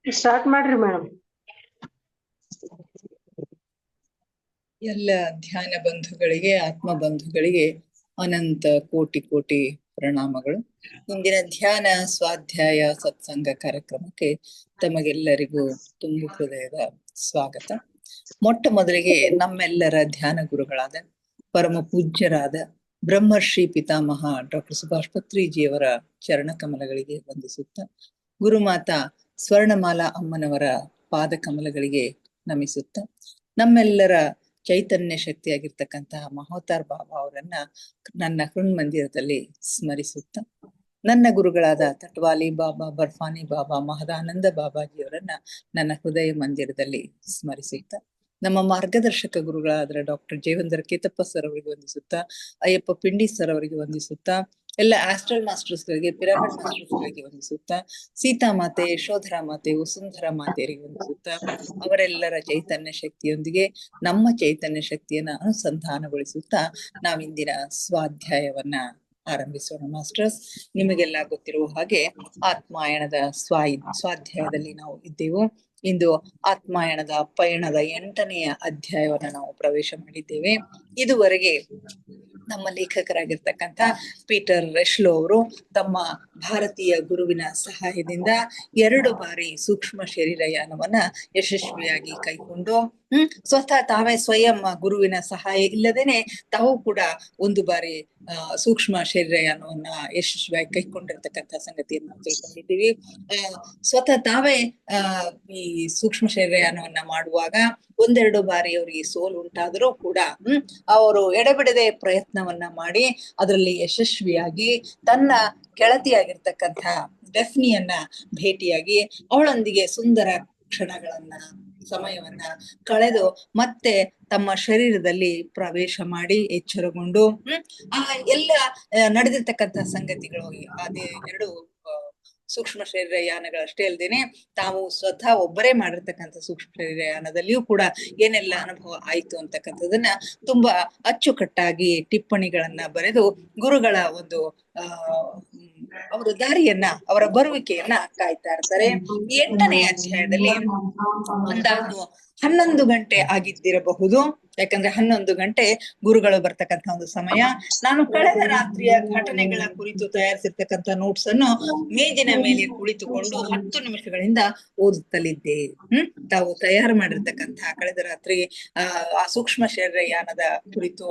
Start ಮಾಡ್ರಿ madam. ಎಲ್ಲ ಧ್ಯಾನ ಬಂಧುಗಳಿಗೆ, ಆತ್ಮ ಬಂಧುಗಳಿಗೆ ಅನಂತ ಕೋಟಿ ಕೋಟಿ ಪ್ರಣಾಮಗಳು. ಇಂದಿನ ಧ್ಯಾನ ಸ್ವಾಧ್ಯಾಯ ಸತ್ಸಂಗ ಕಾರ್ಯಕ್ರಮಕ್ಕೆ ತಮಗೆಲ್ಲರಿಗೂ ತುಂಬು ಹೃದಯದ ಸ್ವಾಗತ. ಮೊಟ್ಟ ಮೊದಲಿಗೆ ನಮ್ಮೆಲ್ಲರ ಧ್ಯಾನ ಗುರುಗಳಾದ ಪರಮ ಪೂಜ್ಯರಾದ ಬ್ರಹ್ಮರ್ಷಿ ಪಿತಾಮಹ ಡಾಕ್ಟರ್ ಸುಭಾಷ್ ಪತ್ರಿಜಿಯವರ ಚರಣ ಕಮಲಗಳಿಗೆ ವಂದಿಸುತ್ತ, ಗುರುಮಾತಾ ಸ್ವರ್ಣಮಾಲಾ ಅಮ್ಮನವರ ಪಾದ ಕಮಲಗಳಿಗೆ ನಮಿಸುತ್ತ, ನಮ್ಮೆಲ್ಲರ ಚೈತನ್ಯ ಶಕ್ತಿಯಾಗಿರ್ತಕ್ಕಂತಹ ಮಹೋತಾರ್ ಬಾಬಾ ಅವರನ್ನ ನನ್ನ ಹೃನ್ಮಂದಿರದಲ್ಲಿ ಸ್ಮರಿಸುತ್ತ, ನನ್ನ ಗುರುಗಳಾದ ತಟ್ವಾಲಿ ಬಾಬಾ, ಬರ್ಫಾನಿ ಬಾಬಾ, ಮಹದಾನಂದ ಬಾಬಾಜಿಯವರನ್ನ ನನ್ನ ಹೃದಯ ಮಂದಿರದಲ್ಲಿ ಸ್ಮರಿಸುತ್ತ, ನಮ್ಮ ಮಾರ್ಗದರ್ಶಕ ಗುರುಗಳಾದ ಡಾಕ್ಟರ್ ಜೇವಂದರ್ ಕೇತಪ್ಪ ಸರ್ ಅವರಿಗೆ ವಂದಿಸುತ್ತಾ, ಅಯ್ಯಪ್ಪ ಪಿಂಡಿ ಸರ್ ಅವರಿಗೆ ವಂದಿಸುತ್ತಾ, ಎಲ್ಲ ಆಸ್ಟ್ರಲ್ ಮಾಸ್ಟರ್ಸ್ ಗಳಿಗೆ, ಪಿರಮಿಡ್ ಮಾಸ್ಟರ್ಸ್ ಗಳಿಗೆ ವಂದಿಸುತ್ತಾ, ಸೀತಾ ಮಾತೆ, ಯಶೋಧರಾ ಮಾತೆ, ವಸುಂಧರಾ ಮಾತೆಯರಿಗೆ ವಂದಿಸುತ್ತಾ, ಅವರೆಲ್ಲರ ಚೈತನ್ಯ ಶಕ್ತಿಯೊಂದಿಗೆ ನಮ್ಮ ಚೈತನ್ಯ ಶಕ್ತಿಯನ್ನ ಅನುಸಂಧಾನಗೊಳಿಸುತ್ತಾ ನಾವಿಂದಿನ ಸ್ವಾಧ್ಯಾಯವನ್ನ ಆರಂಭಿಸೋಣ. ಮಾಸ್ಟರ್ಸ್, ನಿಮಗೆಲ್ಲ ಗೊತ್ತಿರುವ ಹಾಗೆ ಆತ್ಮಾಯಣದ ಸ್ವಾಧ್ಯಾಯದಲ್ಲಿ ನಾವು ಇದ್ದೆವು. ಇಂದು ಆತ್ಮಾಯಣದ ಪಯಣದ 8ನೆಯ ಅಧ್ಯಾಯವನ್ನ ನಾವು ಪ್ರವೇಶ ಮಾಡಿದ್ದೇವೆ. ಇದುವರೆಗೆ ನಮ್ಮ ಲೇಖಕರಾಗಿರ್ತಕ್ಕಂಥ ಪೀಟರ್ ರೆಶ್ಲೋ ಅವರು ತಮ್ಮ ಭಾರತೀಯ ಗುರುವಿನ ಸಹಾಯದಿಂದ 2 ಬಾರಿ ಸೂಕ್ಷ್ಮ ಶರೀರಯಾನವನ್ನ ಯಶಸ್ವಿಯಾಗಿ ಕೈಗೊಂಡು, ಸ್ವತಃ ತಾವೇ ಸ್ವಯಂ ಗುರುವಿನ ಸಹಾಯ ಇಲ್ಲದೇನೆ ತಾವು ಕೂಡ 1 ಬಾರಿ ಸೂಕ್ಷ್ಮ ಶರೀರಯಾನವನ್ನ ಯಶಸ್ವಿಯಾಗಿ ಕೈಗೊಂಡಿರ್ತಕ್ಕಂಥ ಸಂಗತಿಯನ್ನು ನಾವು ತಿಳ್ಕೊಂಡಿದ್ದೀವಿ. ಸ್ವತಃ ತಾವೇ ಈ ಸೂಕ್ಷ್ಮ ಶರೀರಯಾನವನ್ನ ಮಾಡುವಾಗ 1-2 ಬಾರಿ ಅವರಿಗೆ ಸೋಲು ಉಂಟಾದರೂ ಕೂಡ ಅವರು ಎಡೆಬಿಡದೆ ಪ್ರಯತ್ನವನ್ನ ಮಾಡಿ ಅದರಲ್ಲಿ ಯಶಸ್ವಿಯಾಗಿ ತನ್ನ ಗೆಳತಿಯಾಗಿರ್ತಕ್ಕಂಥ ಡೆಫ್ನಿಯನ್ನ ಭೇಟಿಯಾಗಿ ಅವಳೊಂದಿಗೆ ಸುಂದರ ಕ್ಷಣಗಳನ್ನ, ಸಮಯವನ್ನ ಕಳೆದು ಮತ್ತೆ ತಮ್ಮ ಶರೀರದಲ್ಲಿ ಪ್ರವೇಶ ಮಾಡಿ ಎಚ್ಚರಗೊಂಡು ಆ ಎಲ್ಲ ನಡೆದಿರ್ತಕ್ಕಂಥ ಸಂಗತಿಗಳು ಅದೇ 2 ಸೂಕ್ಷ್ಮ ಶರೀರಯಾನಗಳಷ್ಟೇ ಅಲ್ದೇನೆ ತಾವು ಸ್ವತಃ ಒಬ್ಬರೇ ಮಾಡಿರ್ತಕ್ಕಂಥ ಸೂಕ್ಷ್ಮ ಶರೀರಯಾನದಲ್ಲಿಯೂ ಕೂಡ ಏನೆಲ್ಲ ಅನುಭವ ಆಯ್ತು ಅಂತಕ್ಕಂಥದನ್ನ ತುಂಬಾ ಅಚ್ಚುಕಟ್ಟಾಗಿ ಟಿಪ್ಪಣಿಗಳನ್ನ ಬರೆದು ಗುರುಗಳ ಒಂದು ಅವರ ದಾರಿಯನ್ನ, ಅವರ ಬರುವಿಕೆಯನ್ನ ಕಾಯ್ತಾ ಇರ್ತಾರೆ. 8ನೇ ಅಧ್ಯಾಯದಲ್ಲಿ ಅಂದಾಜು 11 ಗಂಟೆ ಆಗಿದ್ದಿರಬಹುದು. ಯಾಕಂದ್ರೆ 11 ಗಂಟೆ ಗುರುಗಳು ಬರ್ತಕ್ಕಂಥ ಒಂದು ಸಮಯ. ನಾನು ಕಳೆದ ರಾತ್ರಿಯ ಘಟನೆಗಳ ಕುರಿತು ತಯಾರಿಸಿರ್ತಕ್ಕಂಥ ನೋಟ್ಸ್ ಅನ್ನು ಮೇಜಿನ ಮೇಲೆ ಕುಳಿತುಕೊಂಡು 10 ನಿಮಿಷಗಳಿಂದ ಓದುತ್ತಲಿದ್ದೆ. ತಾವು ತಯಾರು ಮಾಡಿರ್ತಕ್ಕಂಥ ಕಳೆದ ರಾತ್ರಿ ಆ ಸೂಕ್ಷ್ಮ ಶರೀರಯಾನದ ಕುರಿತು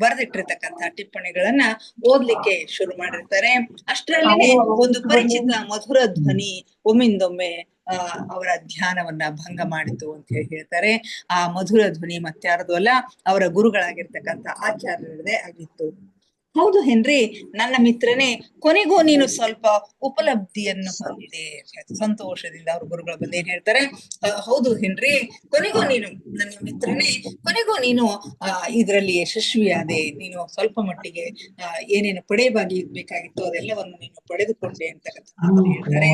ಬರೆದಿಟ್ಟಿರ್ತಕ್ಕಂಥ ಟಿಪ್ಪಣಿಗಳನ್ನ ಓದ್ಲಿಕ್ಕೆ ಶುರು ಮಾಡಿರ್ತಾರೆ. ಅಷ್ಟರಲ್ಲಿನೇ ಒಂದು ಪರಿಚಿತ ಮಧುರ ಧ್ವನಿ ಒಮ್ಮಿಂದೊಮ್ಮೆ ಅವರ ಧ್ಯಾನವನ್ನ ಭಂಗ ಮಾಡಿತು ಅಂತ ಹೇಳ್ತಾರೆ. ಆ ಮಧುರ ಧ್ವನಿ ಮತ್ಯಾರದು ಅಲ್ಲ, ಅವರ ಗುರುಗಳಾಗಿರ್ತಕ್ಕಂಥ ಆಚಾರ್ಯರದೇ ಆಗಿತ್ತು. ಹೌದು ಹೆನ್ರಿ, ನನ್ನ ಮಿತ್ರನೇ, ಕೊನೆಗೂ ನೀನು ಸ್ವಲ್ಪ ಉಪಲಬ್ಧಿಯನ್ನು ಹೊಂದಿದೆ. ಸಂತೋಷದಿಂದ ಅವ್ರ ಗುರುಗಳು ಬಂದೇನ್ ಹೇಳ್ತಾರೆ, ಹೌದು ಹೆನ್ರಿ, ಕೊನೆಗೂ ನೀನು, ನನ್ನ ಮಿತ್ರನೇ, ಕೊನೆಗೂ ನೀನು ಇದರಲ್ಲಿ ಯಶಸ್ವಿಯಾದೆ. ನೀನು ಸ್ವಲ್ಪ ಮಟ್ಟಿಗೆ ಏನೇನು ಪಡೆಯಬೇಕಾಗಿತ್ತು ಅದೆಲ್ಲವನ್ನು ನೀನು ಪಡೆದುಕೊಂಡೆ ಅಂತಕ್ಕಂಥ ಹೇಳ್ತಾರೆ.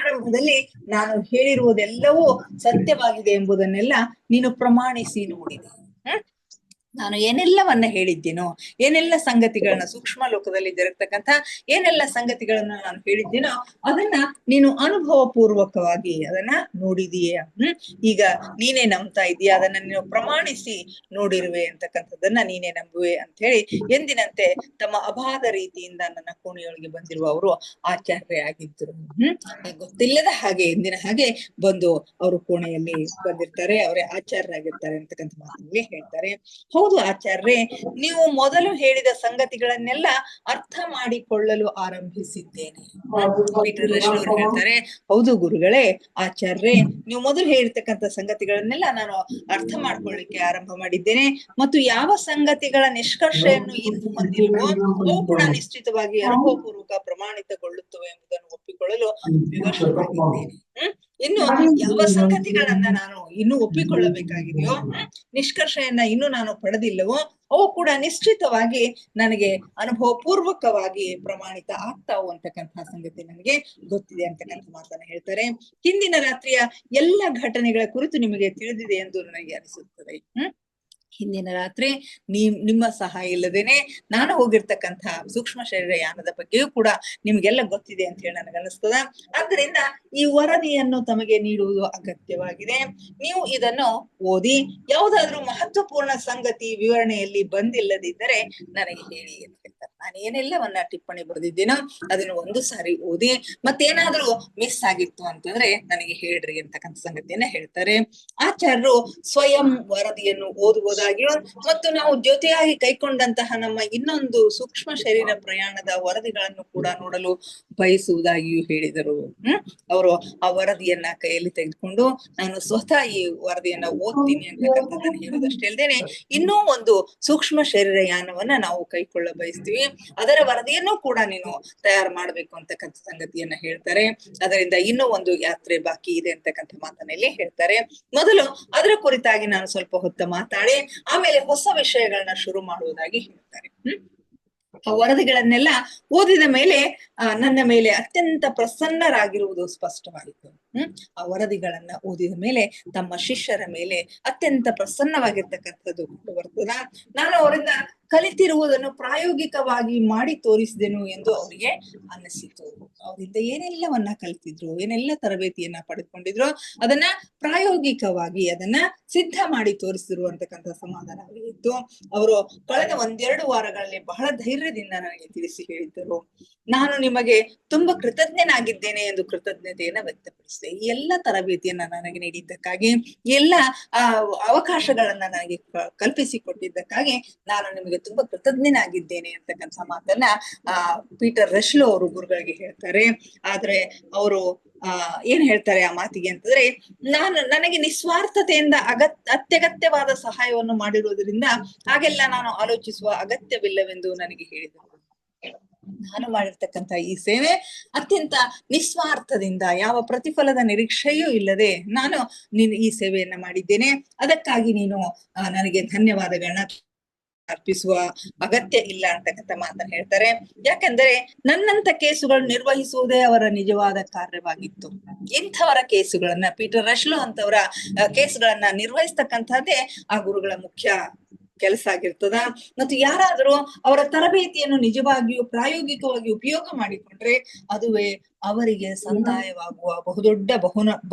ಆರಂಭದಲ್ಲಿ ನಾನು ಹೇಳಿರುವುದೆಲ್ಲವೂ ಸತ್ಯವಾಗಿದೆ ಎಂಬುದನ್ನೆಲ್ಲ ನೀನು ಪ್ರಮಾಣಿಸಿ ನೋಡಿದೆ. ನಾನು ಏನೆಲ್ಲವನ್ನ ಹೇಳಿದ್ದೀನೋ, ಏನೆಲ್ಲ ಸಂಗತಿಗಳನ್ನ ಸೂಕ್ಷ್ಮ ಲೋಕದಲ್ಲಿ ಜರುಗತಕ್ಕಂಥ ಏನೆಲ್ಲ ಸಂಗತಿಗಳನ್ನ ನಾನು ಹೇಳಿದ್ದೀನೋ ಅದನ್ನ ನೀನು ಅನುಭವ ಪೂರ್ವಕವಾಗಿ ಅದನ್ನ ನೋಡಿದೀಯ. ಈಗ ನೀನೇ ನಂಬ್ತಾ ಇದೀಯ, ಅದನ್ನ ನೀನು ಪ್ರಮಾಣಿಸಿ ನೋಡಿರುವೆ ಅಂತಕ್ಕಂಥದ್ದನ್ನ ನೀನೇ ನಂಬುವೆ ಅಂತ ಹೇಳಿ ಎಂದಿನಂತೆ ತಮ್ಮ ಅಬಾಧ ರೀತಿಯಿಂದ ನನ್ನ ಕೋಣೆಯೊಳಗೆ ಬಂದಿರುವ ಅವರು ಆಚಾರ್ಯ ಆಗಿದ್ರು. ಗೊತ್ತಿಲ್ಲದ ಹಾಗೆ ಎಂದಿನ ಹಾಗೆ ಬಂದು ಅವರು ಕೋಣೆಯಲ್ಲಿ ಬಂದಿರ್ತಾರೆ, ಅವರೇ ಆಚಾರ್ಯರಾಗಿರ್ತಾರೆ ಅಂತಕ್ಕಂಥ ಮಾತಲ್ಲಿ ಹೇಳ್ತಾರೆ. ಹೌದು ಆಚಾರ್ಯರೇ, ನೀವು ಮೊದಲು ಹೇಳಿದ ಸಂಗತಿಗಳನ್ನೆಲ್ಲ ಅರ್ಥ ಮಾಡಿಕೊಳ್ಳಲು ಆರಂಭಿಸಿದ್ದೇನೆ. ಪೀಟರ್ ರೆಶ್ಲೋ ಅವರು ಹೇಳ್ತಾರೆ, ಹೌದು ಗುರುಗಳೇ, ಆಚಾರ್ಯರೇ, ನೀವು ಮೊದಲು ಹೇಳಿರ್ತಕ್ಕಂಥ ಸಂಗತಿಗಳನ್ನೆಲ್ಲ ನಾನು ಅರ್ಥ ಮಾಡ್ಕೊಳ್ಳಿಕ್ಕೆ ಆರಂಭ ಮಾಡಿದ್ದೇನೆ. ಮತ್ತು ಯಾವ ಸಂಗತಿಗಳ ನಿಷ್ಕರ್ಷೆಯನ್ನು ಇನ್ನು ಹೊಂದಿಲ್ವೋ ಅವು ಕೂಡ ನಿಶ್ಚಿತವಾಗಿ ಅನುಭವಪೂರ್ವಕ ಪ್ರಮಾಣಿತಗೊಳ್ಳುತ್ತವೆ ಎಂಬುದನ್ನು ಒಪ್ಪಿಕೊಳ್ಳಲು ವಿವಶವಾಗಿದ್ದೇನೆ. ಇನ್ನು ಯಾವ ಸಂಗತಿಗಳನ್ನ ನಾನು ಇನ್ನೂ ಒಪ್ಪಿಕೊಳ್ಳಬೇಕಾಗಿದೆಯೋ, ನಿಷ್ಕರ್ಷೆಯನ್ನ ಇನ್ನೂ ನಾನು ಪಡೆದಿಲ್ಲವೋ ಅವು ಕೂಡ ನಿಶ್ಚಿತವಾಗಿ ನನಗೆ ಅನುಭವ ಪೂರ್ವಕವಾಗಿ ಪ್ರಮಾಣಿತ ಆಗ್ತಾವು ಅಂತಕ್ಕಂಥ ಸಂಗತಿ ನನಗೆ ಗೊತ್ತಿದೆ ಅಂತಕ್ಕಂಥ ಮಾತನ್ನ ಹೇಳ್ತಾರೆ. ಹಿಂದಿನ ರಾತ್ರಿಯ ಎಲ್ಲ ಘಟನೆಗಳ ಕುರಿತು ನಿಮಗೆ ತಿಳಿದಿದೆ ಎಂದು ನನಗೆ ಅನಿಸುತ್ತದೆ. ಹಿಂದಿನ ರಾತ್ರಿ ನಿಮ್ಮ ಸಹಾಯ ಇಲ್ಲದೇನೆ ನಾನು ಹೋಗಿರ್ತಕ್ಕಂತಹ ಸೂಕ್ಷ್ಮ ಶರೀರ ಯಾನದ ಬಗ್ಗೆಯೂ ಕೂಡ ನಿಮ್ಗೆಲ್ಲ ಗೊತ್ತಿದೆ ಅಂತ ಹೇಳಿ ನನಗನ್ನಿಸ್ತದ. ಆದ್ದರಿಂದ ಈ ವರದಿಯನ್ನು ತಮಗೆ ನೀಡುವುದು ಅಗತ್ಯವಾಗಿದೆ. ನೀವು ಇದನ್ನು ಓದಿ ಯಾವುದಾದ್ರೂ ಮಹತ್ವಪೂರ್ಣ ಸಂಗತಿ ವಿವರಣೆಯಲ್ಲಿ ಬಂದಿಲ್ಲದಿದ್ದರೆ ನನಗೆ ಹೇಳಿ ಅಂತ ಹೇಳ್ತಾರೆ. ನಾನು ಏನೆಲ್ಲವನ್ನ ಟಿಪ್ಪಣಿ ಬರೆದಿದ್ದೀನೋ ಅದನ್ನು ಒಂದು ಸಾರಿ ಓದಿ, ಮತ್ತೇನಾದ್ರೂ ಮಿಸ್ ಆಗಿತ್ತು ಅಂತಂದ್ರೆ ನನಗೆ ಹೇಳ್ರಿ ಅಂತಕ್ಕಂಥ ಸಂಗತಿಯನ್ನ ಹೇಳ್ತಾರೆ. ಆಚಾರ್ಯರು ಸ್ವಯಂ ವರದಿಯನ್ನು ಓದುವುದಾಗಿಯೂ ಮತ್ತು ನಾವು ಜೊತೆಯಾಗಿ ಕೈಕೊಂಡಂತಹ ನಮ್ಮ ಇನ್ನೊಂದು ಸೂಕ್ಷ್ಮ ಶರೀರ ಪ್ರಯಾಣದ ವರದಿಗಳನ್ನು ಕೂಡ ನೋಡಲು ಬಯಸುವುದಾಗಿಯೂ ಹೇಳಿದರು. ಅವರು ಆ ವರದಿಯನ್ನ ಕೈಯಲ್ಲಿ ತೆಗೆದುಕೊಂಡು ನಾನು ಸ್ವತಃ ಈ ವರದಿಯನ್ನ ಓದ್ತೀನಿ ಅಂತಕ್ಕಂಥದ್ದನ್ನ ಹೇಳೋದಷ್ಟೇ ಅಲ್ದೇನೆ ಇನ್ನೂ ಒಂದು ಸೂಕ್ಷ್ಮ ಶರೀರ ಯಾನವನ್ನ ನಾವು ಕೈಕೊಳ್ಳ ಬಯಸ್ತೀವಿ, ಅದರ ವರದಿಯನ್ನು ಕೂಡ ನೀನು ತಯಾರು ಮಾಡ್ಬೇಕು ಅಂತಕ್ಕಂಥ ಸಂಗತಿಯನ್ನ ಹೇಳ್ತಾರೆ. ಅದರಿಂದ ಇನ್ನೂ ಒಂದು ಯಾತ್ರೆ ಬಾಕಿ ಇದೆ ಅಂತಕ್ಕಂಥ ಮಾತನ್ನಲ್ಲಿ ಹೇಳ್ತಾರೆ. ಮೊದಲು ಅದರ ಕುರಿತಾಗಿ ನಾನು ಸ್ವಲ್ಪ ಹೊತ್ತು ಮಾತಾಡಿ ಆಮೇಲೆ ಹೊಸ ವಿಷಯಗಳನ್ನ ಶುರು ಮಾಡುವುದಾಗಿ ಹೇಳ್ತಾರೆ. ಆ ವರದಿಗಳನ್ನೆಲ್ಲ ಓದಿದ ಮೇಲೆ ನನ್ನ ಮೇಲೆ ಅತ್ಯಂತ ಪ್ರಸನ್ನರಾಗಿರುವುದು ಸ್ಪಷ್ಟವಾಯಿತು. ಆ ವರದಿಗಳನ್ನ ಓದಿದ ಮೇಲೆ ತಮ್ಮ ಶಿಷ್ಯರ ಮೇಲೆ ಅತ್ಯಂತ ಪ್ರಸನ್ನವಾಗಿರ್ತಕ್ಕಂಥದ್ದು ಬರ್ತದ. ನಾನು ಅವರಿಂದ ಕಲಿತಿರುವುದನ್ನು ಪ್ರಾಯೋಗಿಕವಾಗಿ ಮಾಡಿ ತೋರಿಸಿದೆನು ಎಂದು ಅವರಿಗೆ ಅನ್ನಿಸಿತು. ಅವರಿಂದ ಏನೆಲ್ಲವನ್ನ ಕಲಿತಿದ್ರು, ಏನೆಲ್ಲ ತರಬೇತಿಯನ್ನ ಪಡೆದುಕೊಂಡಿದ್ರು, ಅದನ್ನ ಪ್ರಾಯೋಗಿಕವಾಗಿ ಅದನ್ನ ಸಿದ್ಧ ಮಾಡಿ ತೋರಿಸಿದ್ರು ಅಂತಕ್ಕಂಥ ಸಮಾಧಾನ ಅವರಿಗೆ ಇತ್ತು. ಅವರು ಕಳೆದ 1-2 ವಾರಗಳಲ್ಲಿ ಬಹಳ ಧೈರ್ಯದಿಂದ ನನಗೆ ತಿಳಿಸಿ ಹೇಳಿದ್ದರು. ನಾನು ನಿಮಗೆ ತುಂಬಾ ಕೃತಜ್ಞನಾಗಿದ್ದೇನೆ ಎಂದು ಕೃತಜ್ಞತೆಯನ್ನ ವ್ಯಕ್ತಪಡಿಸಿದೆ. ಈ ಎಲ್ಲ ತರಬೇತಿಯನ್ನ ನನಗೆ ನೀಡಿದ್ದಕ್ಕಾಗಿ, ಎಲ್ಲ ಅವಕಾಶಗಳನ್ನ ನನಗೆ ಕಲ್ಪಿಸಿಕೊಟ್ಟಿದ್ದಕ್ಕಾಗಿ ನಾನು ನಿಮಗೆ ತುಂಬಾ ಕೃತಜ್ಞನಾಗಿದ್ದೇನೆ ಅಂತಕ್ಕಂಥ ಮಾತನ್ನ ಪೀಟರ್ ರಶ್ಲೋ ಅವರು ಗುರುಗಳಿಗೆ ಹೇಳ್ತಾರೆ. ಆದ್ರೆ ಅವರು ಏನ್ ಹೇಳ್ತಾರೆ ಆ ಮಾತಿಗೆ ಅಂತಂದ್ರೆ, ನನಗೆ ನಿಸ್ವಾರ್ಥತೆಯಿಂದ ಅತ್ಯಗತ್ಯವಾದ ಸಹಾಯವನ್ನು ಮಾಡಿರುವುದರಿಂದ ಹಾಗೆಲ್ಲ ನಾನು ಆಲೋಚಿಸುವ ಅಗತ್ಯವಿಲ್ಲವೆಂದು ನನಗೆ ಹೇಳಿದರು. ನಾನು ಮಾಡಿರ್ತಕ್ಕಂಥ ಈ ಸೇವೆ ಅತ್ಯಂತ ನಿಸ್ವಾರ್ಥದಿಂದ, ಯಾವ ಪ್ರತಿಫಲದ ನಿರೀಕ್ಷೆಯೂ ಇಲ್ಲದೆ ನಾನು ಈ ಸೇವೆಯನ್ನ ಮಾಡಿದ್ದೇನೆ. ಅದಕ್ಕಾಗಿ ನೀನು ನನಗೆ ಧನ್ಯವಾದಗಳನ್ನ ಅರ್ಪಿಸುವ ಅಗತ್ಯ ಇಲ್ಲ ಅಂತಕ್ಕಂಥ ಮಾತನ್ನ ಹೇಳ್ತಾರೆ. ಯಾಕಂದ್ರೆ ನನ್ನಂತ ಕೇಸುಗಳು ನಿರ್ವಹಿಸುವುದೇ ಅವರ ನಿಜವಾದ ಕಾರ್ಯವಾಗಿತ್ತು. ಇಂಥವರ ಕೇಸುಗಳನ್ನ, ಪೀಟರ್ ರಶ್ಲೋ ಅಂತವರ ಕೇಸುಗಳನ್ನ ನಿರ್ವಹಿಸ್ತಕ್ಕಂಥದ್ದೇ ಆ ಗುರುಗಳ ಮುಖ್ಯ ಕೆಲಸ ಆಗಿರ್ತದ. ಮತ್ತು ಯಾರಾದರೂ ಅವರ ತರಬೇತಿಯನ್ನು ನಿಜವಾಗಿಯೂ ಪ್ರಾಯೋಗಿಕವಾಗಿ ಉಪಯೋಗ ಮಾಡಿಕೊಂಡ್ರೆ ಅದುವೇ ಅವರಿಗೆ ಸಂದಾಯವಾಗುವ ಬಹುದೊಡ್ಡ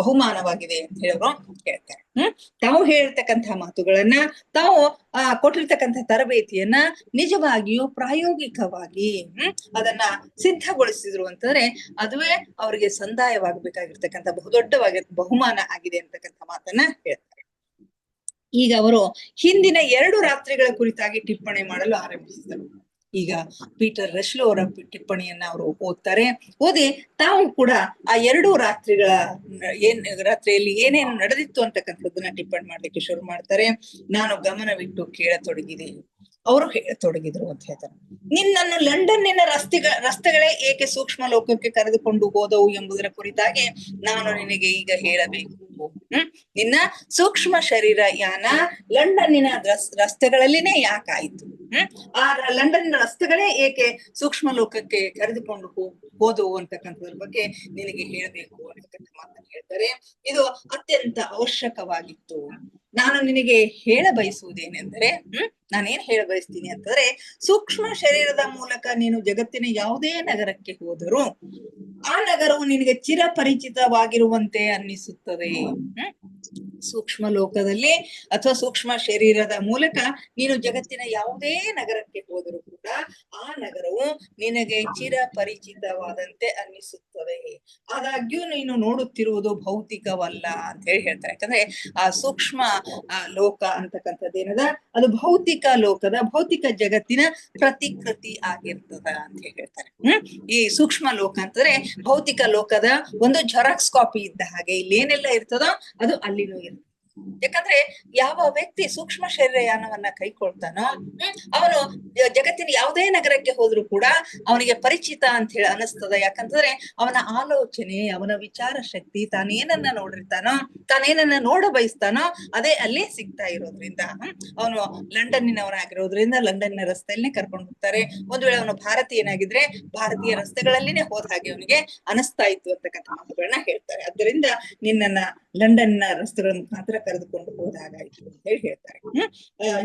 ಬಹುಮಾನವಾಗಿದೆ ಅಂತ ಹೇಳೋರು ಹೇಳ್ತಾರೆ. ತಾವು ಹೇಳ್ತಕ್ಕಂತಹ ಮಾತುಗಳನ್ನ, ತಾವು ಕೊಟ್ಟಿರ್ತಕ್ಕಂಥ ತರಬೇತಿಯನ್ನ ನಿಜವಾಗಿಯೂ ಪ್ರಾಯೋಗಿಕವಾಗಿ ಅದನ್ನ ಸಿದ್ಧಗೊಳಿಸಿದ್ರು ಅಂತಂದ್ರೆ ಅದುವೇ ಅವರಿಗೆ ಸಂದಾಯವಾಗಬೇಕಾಗಿರ್ತಕ್ಕಂಥ ಬಹುದೊಡ್ಡವಾಗಿ ಬಹುಮಾನ ಆಗಿದೆ ಅಂತಕ್ಕಂಥ ಮಾತನ್ನ ಹೇಳ್ತಾರೆ. ಈಗ ಅವರು ಹಿಂದಿನ 2 ರಾತ್ರಿಗಳ ಕುರಿತಾಗಿ ಟಿಪ್ಪಣಿ ಮಾಡಲು ಆರಂಭಿಸಿದರು. ಈಗ ಪೀಟರ್ ರಶ್ಲೋ ಅವರ ಟಿಪ್ಪಣಿಯನ್ನ ಅವರು ಓದ್ತಾರೆ. ಓದಿ ತಾವು ಕೂಡ ಆ 2 ರಾತ್ರಿಯಲ್ಲಿ ಏನೇನು ನಡೆದಿತ್ತು ಅಂತಕ್ಕಂಥದ್ದನ್ನ ಟಿಪ್ಪಣಿ ಮಾಡ್ಲಿಕ್ಕೆ ಶುರು ಮಾಡ್ತಾರೆ. ನಾನು ಗಮನವಿಟ್ಟು ಕೇಳತೊಡಗಿದೆ. ಅವರು ಹೇಳತೊಡಗಿದ್ರು ಅಂತ ಹೇಳ್ತಾರೆ. ನಿನ್ನನ್ನು ಲಂಡನ್ನಿನ ರಸ್ತೆಗಳೇ ಏಕೆ ಸೂಕ್ಷ್ಮ ಲೋಕಕ್ಕೆ ಕರೆದುಕೊಂಡು ಹೋದವು ಎಂಬುದರ ಕುರಿತಾಗಿ ನಾನು ನಿನಗೆ ಈಗ ಹೇಳಬೇಕು. ನಿನ್ನ ಸೂಕ್ಷ್ಮ ಶರೀರ ಯಾನ ಲಂಡನ್ನಿನ ರಸ್ತೆಗಳಲ್ಲಿನೇ ಯಾಕಾಯ್ತು? ಆ ಲಂಡನ್ನಿನ ರಸ್ತೆಗಳೇ ಏಕೆ ಸೂಕ್ಷ್ಮ ಲೋಕಕ್ಕೆ ಕರೆದುಕೊಂಡು ಹೋದವು ಅಂತಕ್ಕಂಥದ್ರ ಬಗ್ಗೆ ನಿನಗೆ ಹೇಳಬೇಕು ಅಂತಕ್ಕಂಥ ಮಾತನ್ನು ಹೇಳ್ತಾರೆ. ಇದು ಅತ್ಯಂತ ಅವಶ್ಯಕವಾಗಿತ್ತು. ನಾನು ನಿನಗೆ ಹೇಳ ಬಯಸುವುದೇನೆಂದರೆ, ನಾನೇನ್ ಹೇಳ ಬಯಸ್ತೀನಿ ಅಂತಂದ್ರೆ, ಸೂಕ್ಷ್ಮ ಶರೀರದ ಮೂಲಕ ನೀನು ಜಗತ್ತಿನ ಯಾವುದೇ ನಗರಕ್ಕೆ ಹೋದರೂ ಆ ನಗರವು ನಿನಗೆ ಚಿರಪರಿಚಿತವಾಗಿರುವಂತೆ ಅನ್ನಿಸುತ್ತದೆ. ಸೂಕ್ಷ್ಮ ಲೋಕದಲ್ಲಿ ಅಥವಾ ಸೂಕ್ಷ್ಮ ಶರೀರದ ಮೂಲಕ ನೀನು ಜಗತ್ತಿನ ಯಾವುದೇ ನಗರಕ್ಕೆ ಹೋದರೂ ಕೂಡ ಆ ನಗರವು ನಿನಗೆ ಚಿರಪರಿಚಿತವಾದಂತೆ ಅನ್ನಿಸುತ್ತದೆ. ಆದಾಗ್ಯೂ ನೀನು ನೋಡುತ್ತಿರುವುದು ಭೌತಿಕವಲ್ಲ ಅಂತ ಹೇಳಿ ಹೇಳ್ತಾರೆ. ಯಾಕಂದ್ರೆ ಆ ಸೂಕ್ಷ್ಮ ಲೋಕ ಅಂತಕ್ಕಂಥದ್ದೇನದ ಅದು ಭೌತಿಕ ಲೋಕದ, ಭೌತಿಕ ಜಗತ್ತಿನ ಪ್ರತಿಕೃತಿ ಆಗಿರ್ತದ ಅಂತ ಹೇಳಿ ಹೇಳ್ತಾರೆ. ಈ ಸೂಕ್ಷ್ಮ ಲೋಕ ಅಂತಂದ್ರೆ ಭೌತಿಕ ಲೋಕದ ಒಂದು ಜೆರಾಕ್ಸ್ ಕಾಪಿ ಇದ್ದ ಹಾಗೆ. ಇಲ್ಲಿ ಏನೆಲ್ಲ ಇರ್ತದೋ ಅದು ಅಲ್ಲಿನೂ ಇರ್ತದೆ. ಯಾಕಂದ್ರೆ ಯಾವ ವ್ಯಕ್ತಿ ಸೂಕ್ಷ್ಮ ಶರೀರ ಯಾನವನ್ನ ಕೈಕೊಳ್ತಾನೋ ಅವನು ಜಗತ್ತಿನ ಯಾವುದೇ ನಗರಕ್ಕೆ ಹೋದ್ರು ಕೂಡ ಅವನಿಗೆ ಪರಿಚಿತ ಅಂತ ಹೇಳಿ ಅನಿಸ್ತದ. ಯಾಕಂತಂದ್ರೆ ಅವನ ಆಲೋಚನೆ, ಅವನ ವಿಚಾರ ಶಕ್ತಿ, ತಾನೇನನ್ನ ನೋಡಿರ್ತಾನೋ, ತಾನೇನನ್ನ ನೋಡ ಬಯಸ್ತಾನೋ ಅದೇ ಅಲ್ಲಿ ಸಿಗ್ತಾ ಇರೋದ್ರಿಂದ ಅವನು ಲಂಡನ್ನಿನವರಾಗಿರೋದ್ರಿಂದ ಲಂಡನ್ನ ರಸ್ತೆಯಲ್ಲೇ ಕರ್ಕೊಂಡು ಹೋಗ್ತಾರೆ. ಒಂದು ವೇಳೆ ಅವನು ಭಾರತೀಯನಾಗಿದ್ರೆ ಭಾರತೀಯ ರಸ್ತೆಗಳಲ್ಲಿನೇ ಹೋದ ಹಾಗೆ ಅವನಿಗೆ ಅನಿಸ್ತಾ ಇತ್ತು ಅಂತಕ್ಕಂಥ ಮಾತುಗಳನ್ನ ಹೇಳ್ತಾರೆ. ಆದ್ದರಿಂದ ನಿನ್ನನ್ನ ಲಂಡನ್ನ ರಸ್ತೆಗಳ ಮುಖಾಂತರ ಕರೆದುಕೊಂಡು ಹೋದಾಗಾಯ್ತು ಅಂತ ಹೇಳಿ ಹೇಳ್ತಾರೆ.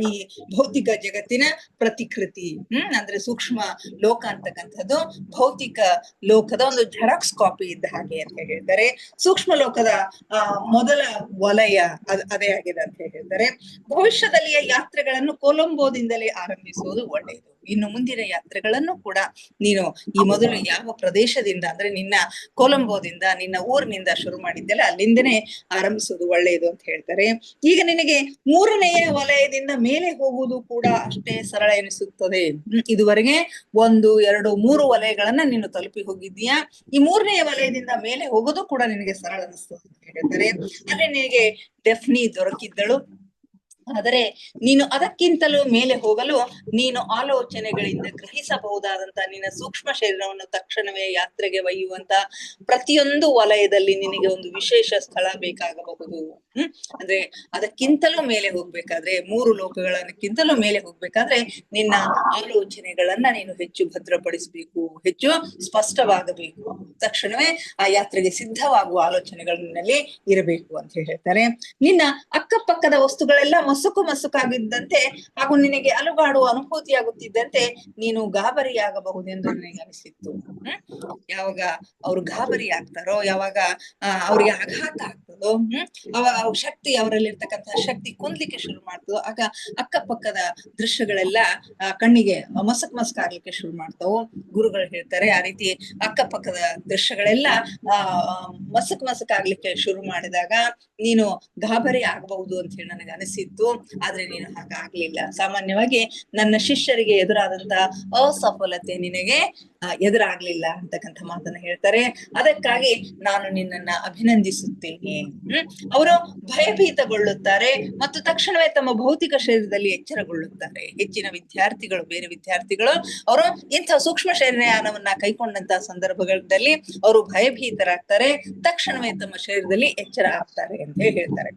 ಈ ಭೌತಿಕ ಜಗತ್ತಿನ ಪ್ರತಿಕೃತಿ ಅಂದ್ರೆ ಸೂಕ್ಷ್ಮ ಲೋಕ ಅಂತಕ್ಕಂಥದ್ದು ಭೌತಿಕ ಲೋಕದ ಒಂದು ಜೆರಾಕ್ಸ್ ಕಾಪಿ ಇದ್ದ ಹಾಗೆ ಅಂತ ಹೇಳ್ತಾರೆ. ಸೂಕ್ಷ್ಮ ಲೋಕದ ಮೊದಲ ವಲಯ ಅದೇ ಆಗಿದೆ ಅಂತ ಹೇಳ್ತಾರೆ. ಭವಿಷ್ಯದಲ್ಲಿಯ ಯಾತ್ರೆಗಳನ್ನು ಕೊಲಂಬೋದಿಂದಲೇ ಆರಂಭಿಸುವುದು ಒಳ್ಳೆಯದು. ಇನ್ನು ಮುಂದಿನ ಯಾತ್ರೆಗಳನ್ನು ಕೂಡ ನೀನು ಈ ಮೊದಲು ಯಾವ ಪ್ರದೇಶದಿಂದ ಅಂದ್ರೆ ನಿನ್ನ ಕೊಲಂಬೋದಿಂದ ನಿನ್ನ ಊರಿನಿಂದ ಶುರು ಮಾಡಿದ್ದೆಲ್ಲ ಅಲ್ಲಿಂದನೇ ಆರಂಭಿಸುವುದು ಒಳ್ಳೆಯದು ಅಂತ ಹೇಳ್ತಾರೆ. ಈಗ ನಿನಗೆ 3ನೆಯ ವಲಯದಿಂದ ಮೇಲೆ ಹೋಗುವುದು ಕೂಡ ಅಷ್ಟೇ ಸರಳ ಎನಿಸುತ್ತದೆ. ಇದುವರೆಗೆ 1, 2, 3 ವಲಯಗಳನ್ನ ನೀನು ತಲುಪಿ ಹೋಗಿದ್ದೀಯಾ. ಈ 3ನೆಯ ವಲಯದಿಂದ ಮೇಲೆ ಹೋಗೋದು ಕೂಡ ನಿನಗೆ ಸರಳ ಅನಿಸ್ತದೆ ಅಂತ ಹೇಳ್ತಾರೆ. ಅಲ್ಲೇ ನಿನಗೆ ಡೆಫ್ನಿ ದೊರಕಿದ್ದಳು. ಆದರೆ ನೀನು ಅದಕ್ಕಿಂತಲೂ ಮೇಲೆ ಹೋಗಲು ನೀನು ಆಲೋಚನೆಗಳಿಂದ ಗ್ರಹಿಸಬಹುದಾದಂತ ನಿನ್ನ ಸೂಕ್ಷ್ಮ ಶರೀರವನ್ನು ತಕ್ಷಣವೇ ಯಾತ್ರೆಗೆ ಒಯ್ಯುವಂತ ಪ್ರತಿಯೊಂದು ವಲಯದಲ್ಲಿ ನಿನಗೆ ಒಂದು ವಿಶೇಷ ಸ್ಥಳ ಬೇಕಾಗಬಹುದು. ಅಂದ್ರೆ ಅದಕ್ಕಿಂತಲೂ ಮೇಲೆ ಹೋಗ್ಬೇಕಾದ್ರೆ 3 ಲೋಕಗಳಕ್ಕಿಂತಲೂ ಮೇಲೆ ಹೋಗ್ಬೇಕಾದ್ರೆ ನಿನ್ನ ಆಲೋಚನೆಗಳನ್ನ ನೀನು ಹೆಚ್ಚು ಭದ್ರಪಡಿಸಬೇಕು, ಹೆಚ್ಚು ಸ್ಪಷ್ಟವಾಗಬೇಕು. ತಕ್ಷಣವೇ ಆ ಯಾತ್ರೆಗೆ ಸಿದ್ಧವಾಗುವ ಆಲೋಚನೆಗಳು ನಿನ್ನಲ್ಲಿ ಇರಬೇಕು ಅಂತ ಹೇಳ್ತಾರೆ. ನಿನ್ನ ಅಕ್ಕಪಕ್ಕದ ವಸ್ತುಗಳೆಲ್ಲ ಮಸುಕಾಗಿದ್ದಂತೆ ಹಾಗೂ ನಿನಗೆ ಅಲುಗಾಡುವ ಅನುಭೂತಿಯಾಗುತ್ತಿದ್ದಂತೆ ನೀನು ಗಾಬರಿಯಾಗಬಹುದೆಂದು ನನಗೆ ಅನಿಸಿತ್ತು. ಯಾವಾಗ ಅವ್ರು ಗಾಬರಿ ಆಗ್ತಾರೋ, ಯಾವಾಗ ಅವ್ರಿಗೆ ಆಘಾತ ಆಗ್ತದೋ, ಅವಾಗ ಶಕ್ತಿ ಅವರಲ್ಲಿರ್ತಕ್ಕಂತಹ ಶಕ್ತಿ ಕುಂದ್ಲಿಕ್ಕೆ ಶುರು ಮಾಡ್ತದೋ, ಆಗ ಅಕ್ಕಪಕ್ಕದ ದೃಶ್ಯಗಳೆಲ್ಲ ಕಣ್ಣಿಗೆ ಮಸಕಾಗ್ಲಿಕ್ಕೆ ಶುರು ಮಾಡ್ತಾವು. ಗುರುಗಳು ಹೇಳ್ತಾರೆ ಆ ರೀತಿ ಅಕ್ಕಪಕ್ಕದ ದೃಶ್ಯಗಳೆಲ್ಲ ಮಸಕಾಗ್ಲಿಕ್ಕೆ ಶುರು ಮಾಡಿದಾಗ ನೀನು ಗಾಬರಿ ಆಗಬಹುದು ಅಂತ ಹೇಳಿ ನನಗೆ ಅನಿಸಿತ್ತು. ಆದ್ರೆ ನೀನು ಹಾಗಾಗ್ಲಿಲ್ಲ. ಸಾಮಾನ್ಯವಾಗಿ ನನ್ನ ಶಿಷ್ಯರಿಗೆ ಎದುರಾದಂತಹ ಅಸಫಲತೆ ನಿನಗೆ ಎದುರಾಗ್ಲಿಲ್ಲ ಅಂತಕ್ಕಂಥ ಮಾತನ್ನ ಹೇಳ್ತಾರೆ. ಅದಕ್ಕಾಗಿ ನಾನು ನಿನ್ನನ್ನ ಅಭಿನಂದಿಸುತ್ತೇನೆ. ಅವರು ಭಯಭೀತಗೊಳ್ಳುತ್ತಾರೆ ಮತ್ತು ತಕ್ಷಣವೇ ತಮ್ಮ ಭೌತಿಕ ಶರೀರದಲ್ಲಿ ಎಚ್ಚರಗೊಳ್ಳುತ್ತಾರೆ. ಹೆಚ್ಚಿನ ವಿದ್ಯಾರ್ಥಿಗಳು, ಬೇರೆ ವಿದ್ಯಾರ್ಥಿಗಳು ಅವರು ಇಂಥ ಸೂಕ್ಷ್ಮ ಶರೀರಯಾನವನ್ನ ಕೈಕೊಂಡಂತಹ ಸಂದರ್ಭಗಳಲ್ಲಿ ಅವರು ಭಯಭೀತರಾಗ್ತಾರೆ, ತಕ್ಷಣವೇ ತಮ್ಮ ಶರೀರದಲ್ಲಿ ಎಚ್ಚರ ಆಗ್ತಾರೆ ಅಂತ ಹೇಳ್ತಾರೆ.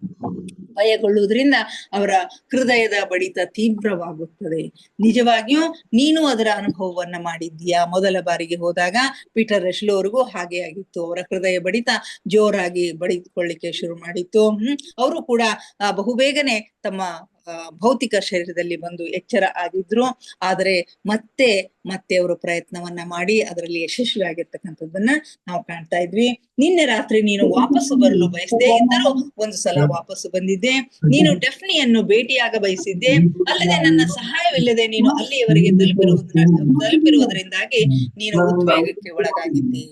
ಭಯಗೊಳ್ಳುವುದರಿಂದ ಅವರ ಹೃದಯದ ಬಡಿತ ತೀವ್ರವಾಗುತ್ತದೆ. ನಿಜವಾಗಿಯೂ ನೀನು ಅದರ ಅನುಭವವನ್ನ ಮಾಡಿದ್ದೀಯಾ. ಮೊದಲ ಬಾರಿಗೆ ಹೋದಾಗ ಪೀಟರ್ ರೆಶ್ಲೋ ಅವ್ರಿಗೂ ಹಾಗೆ ಆಗಿತ್ತು. ಅವರ ಹೃದಯ ಬಡಿತ ಜೋರಾಗಿ ಬಡಿದುಕೊಳ್ಳಿಕ್ಕೆ ಶುರು ಮಾಡಿತ್ತು. ಅವರು ಕೂಡ ಬಹುಬೇಗನೆ ತಮ್ಮ ಭೌತಿಕ ಶರೀರದಲ್ಲಿ ಬಂದು ಎಚ್ಚರ ಆಗಿದ್ರು. ಆದರೆ ಮತ್ತೆ ಅವರು ಪ್ರಯತ್ನವನ್ನ ಮಾಡಿ ಅದರಲ್ಲಿ ಯಶಸ್ವಿಯಾಗಿರ್ತಕ್ಕಂಥದ್ದನ್ನ ನಾವು ಕಾಣ್ತಾ ಇದ್ವಿ. ನಿನ್ನೆ ರಾತ್ರಿ ನೀನು ವಾಪಸ್ಸು ಬರಲು ಬಯಸದೇ ಇದ್ದರೂ ಒಂದು ಸಲ ವಾಪಸ್ಸು ಬಂದಿದ್ದೆ. ನೀನು ಡೆಫ್ನಿಯನ್ನು ಭೇಟಿಯಾಗ ಬಯಸಿದ್ದೆ. ಅಲ್ಲದೆ ನನ್ನ ಸಹಾಯವಿಲ್ಲದೆ ನೀನು ಅಲ್ಲಿಯವರೆಗೆ ತಲುಪಿರುವುದರಿಂದಾಗಿ ನೀನು ಉದ್ವೇಗಕ್ಕೆ ಒಳಗಾಗಿದ್ದೆ.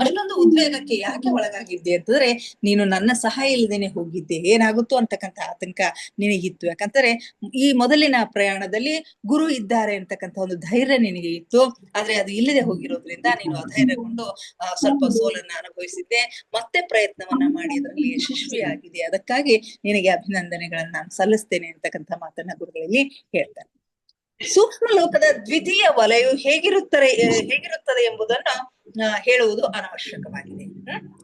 ಅಷ್ಟೊಂದು ಉದ್ವೇಗಕ್ಕೆ ಯಾಕೆ ಒಳಗಾಗಿದ್ದೆ ಅಂತಂದ್ರೆ ನೀನು ನನ್ನ ಸಹಾಯ ಇಲ್ಲದೇನೆ ಹೋಗಿದ್ದೆ, ಏನಾಗುತ್ತೋ ಅಂತಕ್ಕಂಥ ಆತಂಕ ನಿನಗಿತ್ತು. ಯಾಕಂದ್ರೆ ಈ ಮೊದಲಿನ ಪ್ರಯಾಣದಲ್ಲಿ ಗುರು ಇದ್ದಾರೆ ಅಂತಕ್ಕಂಥ ಒಂದು ಧೈರ್ಯ ನಿನಗೆ ಇತ್ತು. ಆದ್ರೆ ಅದು ಇಲ್ಲದೆ ಹೋಗಿರೋದ್ರಿಂದ ನೀನು ಅಧೈರ್ಯಗೊಂಡು ಸ್ವಲ್ಪ ಸೋಲನ್ನ ಅನುಭವಿಸಿದ್ದೆ. ಮತ್ತೆ ಪ್ರಯತ್ನವನ್ನ ಮಾಡಿ ಅದರಲ್ಲಿ ಯಶಸ್ವಿಯಾಗಿದೆ. ಅದಕ್ಕಾಗಿ ನಿನಗೆ ಅಭಿನಂದನೆಗಳನ್ನ ನಾನು ಸಲ್ಲಿಸ್ತೇನೆ ಅಂತಕ್ಕಂಥ ಮಾತನ್ನ ಗುರುಗಳಲ್ಲಿ ಹೇಳ್ತಾರೆ. ಸೂಕ್ಷ್ಮ ಲೋಕದ ದ್ವಿತೀಯ ವಲಯವು ಹೇಗಿರುತ್ತದೆ ಎಂಬುದನ್ನು ಹೇಳುವುದು ಅನಾವಶ್ಯಕವಾಗಿದೆ.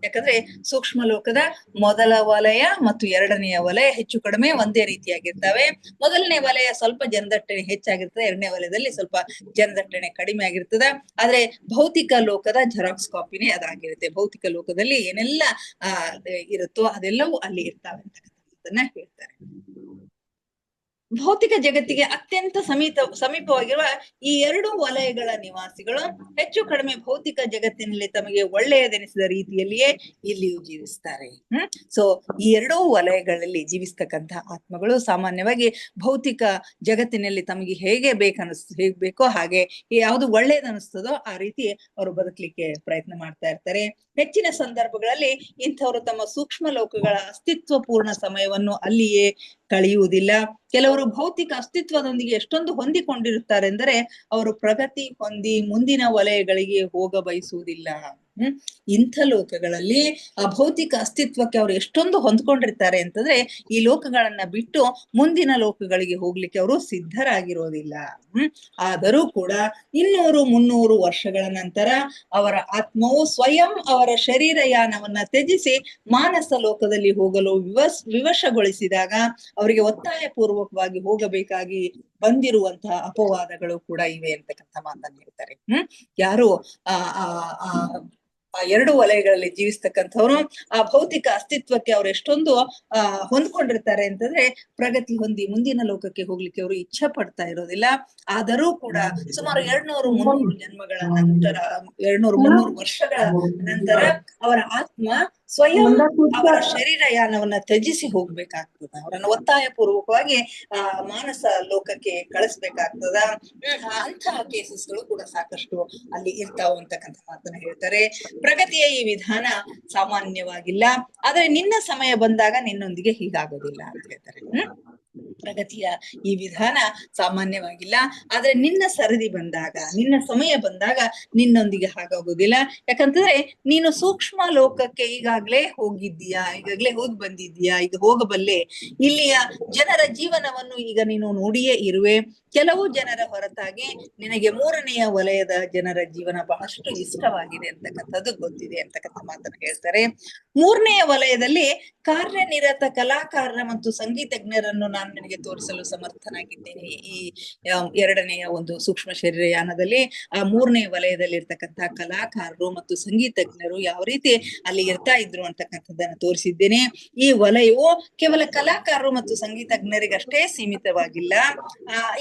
ಯಾಕಂದ್ರೆ ಸೂಕ್ಷ್ಮ ಲೋಕದ ಮೊದಲ ವಲಯ ಮತ್ತು 2ನೆಯ ವಲಯ ಹೆಚ್ಚು ಕಡಿಮೆ ಒಂದೇ ರೀತಿಯಾಗಿರ್ತವೆ. ಮೊದಲನೇ ವಲಯ ಸ್ವಲ್ಪ ಜನದಟ್ಟಣೆ ಹೆಚ್ಚಾಗಿರ್ತದೆ, 2ನೇ ವಲಯದಲ್ಲಿ ಸ್ವಲ್ಪ ಜನದಟ್ಟಣೆ ಕಡಿಮೆ ಆಗಿರ್ತದೆ. ಆದ್ರೆ ಭೌತಿಕ ಲೋಕದ ಜೆರಾಕ್ಸ್ ಕಾಪಿನೇ ಅದಾಗಿರುತ್ತೆ. ಭೌತಿಕ ಲೋಕದಲ್ಲಿ ಏನೆಲ್ಲ ಇರುತ್ತೋ ಅದೆಲ್ಲವೂ ಅಲ್ಲಿ ಇರ್ತಾವೆ ಅಂತಕ್ಕಂಥದ್ದನ್ನ ಹೇಳ್ತಾರೆ. ಭೌತಿಕ ಜಗತ್ತಿಗೆ ಅತ್ಯಂತ ಸಮೀಪವಾಗಿರುವ ಈ 2 ವಲಯಗಳ ನಿವಾಸಿಗಳು ಹೆಚ್ಚು ಕಡಿಮೆ ಭೌತಿಕ ಜಗತ್ತಿನಲ್ಲಿ ತಮಗೆ ಒಳ್ಳೆಯದೆನಿಸಿದ ರೀತಿಯಲ್ಲಿಯೇ ಇಲ್ಲಿಯೂ ಜೀವಿಸ್ತಾರೆ. ಸೊ ಈ 2 ವಲಯಗಳಲ್ಲಿ ಜೀವಿಸ್ತಕ್ಕಂಥ ಆತ್ಮಗಳು ಸಾಮಾನ್ಯವಾಗಿ ಭೌತಿಕ ಜಗತ್ತಿನಲ್ಲಿ ತಮಗೆ ಹೇಗೆ ಬೇಕೋ ಹಾಗೆ ಯಾವುದು ಒಳ್ಳೇದನಿಸ್ತದೋ ಆ ರೀತಿ ಅವರು ಬದುಕಲಿಕ್ಕೆ ಪ್ರಯತ್ನ ಮಾಡ್ತಾ ಇರ್ತಾರೆ. ಹೆಚ್ಚಿನ ಸಂದರ್ಭಗಳಲ್ಲಿ ಇಂಥವರು ತಮ್ಮ ಸೂಕ್ಷ್ಮ ಲೋಕಗಳ ಅಸ್ತಿತ್ವ ಪೂರ್ಣ ಸಮಯವನ್ನು ಅಲ್ಲಿಯೇ ಕಳೆಯುವುದಿಲ್ಲ. ಕೆಲವರು ಭೌತಿಕ ಅಸ್ತಿತ್ವದೊಂದಿಗೆ ಎಷ್ಟೊಂದು ಹೊಂದಿಕೊಂಡಿರುತ್ತಾರೆ ಎಂದರೆ ಅವರು ಪ್ರಗತಿ ಹೊಂದಿ ಮುಂದಿನ ವಲಯಗಳಿಗೆ ಹೋಗ ಬಯಸುವುದಿಲ್ಲ. ಇಂಥ ಲೋಕಗಳಲ್ಲಿ ಆ ಭೌತಿಕ ಅಸ್ತಿತ್ವಕ್ಕೆ ಅವರು ಎಷ್ಟೊಂದು ಹೊಂದ್ಕೊಂಡಿರ್ತಾರೆ ಅಂತಂದ್ರೆ ಈ ಲೋಕಗಳನ್ನ ಬಿಟ್ಟು ಮುಂದಿನ ಲೋಕಗಳಿಗೆ ಹೋಗ್ಲಿಕ್ಕೆ ಅವರು ಸಿದ್ಧರಾಗಿರೋದಿಲ್ಲ. ಆದರೂ ಕೂಡ 200-300 ವರ್ಷಗಳ ನಂತರ ಅವರ ಆತ್ಮವು ಸ್ವಯಂ ಅವರ ಶರೀರಯಾನವನ್ನ ತ್ಯಜಿಸಿ ಮಾನಸ ಲೋಕದಲ್ಲಿ ಹೋಗಲು ವಿವಶಗೊಳಿಸಿದಾಗ ಅವರಿಗೆ ಒತ್ತಾಯ ಪೂರ್ವಕವಾಗಿ ಹೋಗಬೇಕಾಗಿ ಬಂದಿರುವಂತಹ ಅಪವಾದಗಳು ಕೂಡ ಇವೆ ಅಂತಕ್ಕಂಥ ಮಾತನ್ನ ಹೇಳ್ತಾರೆ. ಯಾರು ಆ ಎರಡು ವಲಯಗಳಲ್ಲಿ ಜೀವಿಸ್ತಕ್ಕಂಥವ್ರು ಆ ಭೌತಿಕ ಅಸ್ತಿತ್ವಕ್ಕೆ ಅವ್ರು ಎಷ್ಟೊಂದು ಹೊಂದ್ಕೊಂಡಿರ್ತಾರೆ ಅಂತಂದ್ರೆ ಪ್ರಗತಿ ಹೊಂದಿ ಮುಂದಿನ ಲೋಕಕ್ಕೆ ಹೋಗ್ಲಿಕ್ಕೆ ಅವರು ಇಚ್ಛೆ ಪಡ್ತಾ ಇರೋದಿಲ್ಲ. ಆದರೂ ಕೂಡ ಸುಮಾರು 200-300 ಜನ್ಮಗಳ ನಂತರ 200-300 ವರ್ಷಗಳ ನಂತರ ಅವರ ಆತ್ಮ ಸ್ವಯಂ ಅವರ ಶರೀರಯಾನವನ್ನ ತ್ಯಜಿಸಿ ಹೋಗ್ಬೇಕಾಗ್ತದ. ಅವರನ್ನು ಒತ್ತಾಯ ಪೂರ್ವಕವಾಗಿ ಮಾನಸ ಲೋಕಕ್ಕೆ ಕಳಿಸ್ಬೇಕಾಗ್ತದ. ಅಂತಹ ಕೇಸಸ್ಗಳು ಕೂಡ ಸಾಕಷ್ಟು ಅಲ್ಲಿ ಇರ್ತಾವ ಅಂತಕ್ಕಂಥ ಮಾತನ್ನ ಹೇಳ್ತಾರೆ. ಪ್ರಗತಿಯ ಈ ವಿಧಾನ ಸಾಮಾನ್ಯವಾಗಿಲ್ಲ, ಆದ್ರೆ ನಿನ್ನ ಸಮಯ ಬಂದಾಗ ನಿನ್ನೊಂದಿಗೆ ಹೀಗಾಗೋದಿಲ್ಲ ಅಂತ ಹೇಳ್ತಾರೆ. ಪ್ರಗತಿಯ ಈ ವಿಧಾನ ಸಾಮಾನ್ಯವಾಗಿಲ್ಲ, ಆದ್ರೆ ನಿನ್ನ ಸರದಿ ಬಂದಾಗ, ನಿನ್ನ ಸಮಯ ಬಂದಾಗ ನಿನ್ನೊಂದಿಗೆ ಹಾಗಾಗೋದಿಲ್ಲ. ಯಾಕಂತಂದ್ರೆ ನೀನು ಸೂಕ್ಷ್ಮ ಲೋಕಕ್ಕೆ ಈಗಾಗ್ಲೇ ಹೋಗಿದ್ದೀಯಾ, ಈಗಾಗ್ಲೇ ಹೋಗಿ ಬಂದಿದ್ದೀಯಾ, ಈಗ ಹೋಗಬಲ್ಲೆ. ಇಲ್ಲಿಯ ಜನರ ಜೀವನವನ್ನು ಈಗ ನೀನು ನೋಡಿಯೇ ಇರುವೆ. ಕೆಲವು ಜನರ ಹೊರತಾಗಿ ನಿನಗೆ 3ನೆಯ ವಲಯದ ಜನರ ಜೀವನ ಬಹಳಷ್ಟು ಇಷ್ಟವಾಗಿದೆ ಅಂತಕ್ಕಂಥದ್ದು ಗೊತ್ತಿದೆ ಅಂತಕ್ಕಂಥ ಮಾತನ್ನು ಹೇಳ್ತಾರೆ. 3ನೆಯ ವಲಯದಲ್ಲಿ ಕಾರ್ಯನಿರತ ಕಲಾಕಾರರ ಮತ್ತು ಸಂಗೀತಜ್ಞರನ್ನು ನಾನು ನಿನಗೆ ತೋರಿಸಲು ಸಮರ್ಥನಾಗಿದ್ದೇನೆ. ಈ 2ನೆಯ ಒಂದು ಸೂಕ್ಷ್ಮ ಶರೀರಯಾನದಲ್ಲಿ ಆ 3ನೇ ವಲಯದಲ್ಲಿ ಇರ್ತಕ್ಕಂತಹ ಕಲಾಕಾರರು ಮತ್ತು ಸಂಗೀತಜ್ಞರು ಯಾವ ರೀತಿ ಅಲ್ಲಿ ಇರ್ತಾ ಇದ್ರು ಅಂತಕ್ಕಂಥದ್ದನ್ನು ತೋರಿಸಿದ್ದೇನೆ. ಈ ವಲಯವು ಕೇವಲ ಕಲಾಕಾರರು ಮತ್ತು ಸಂಗೀತಜ್ಞರಿಗಷ್ಟೇ ಸೀಮಿತವಾಗಿಲ್ಲ.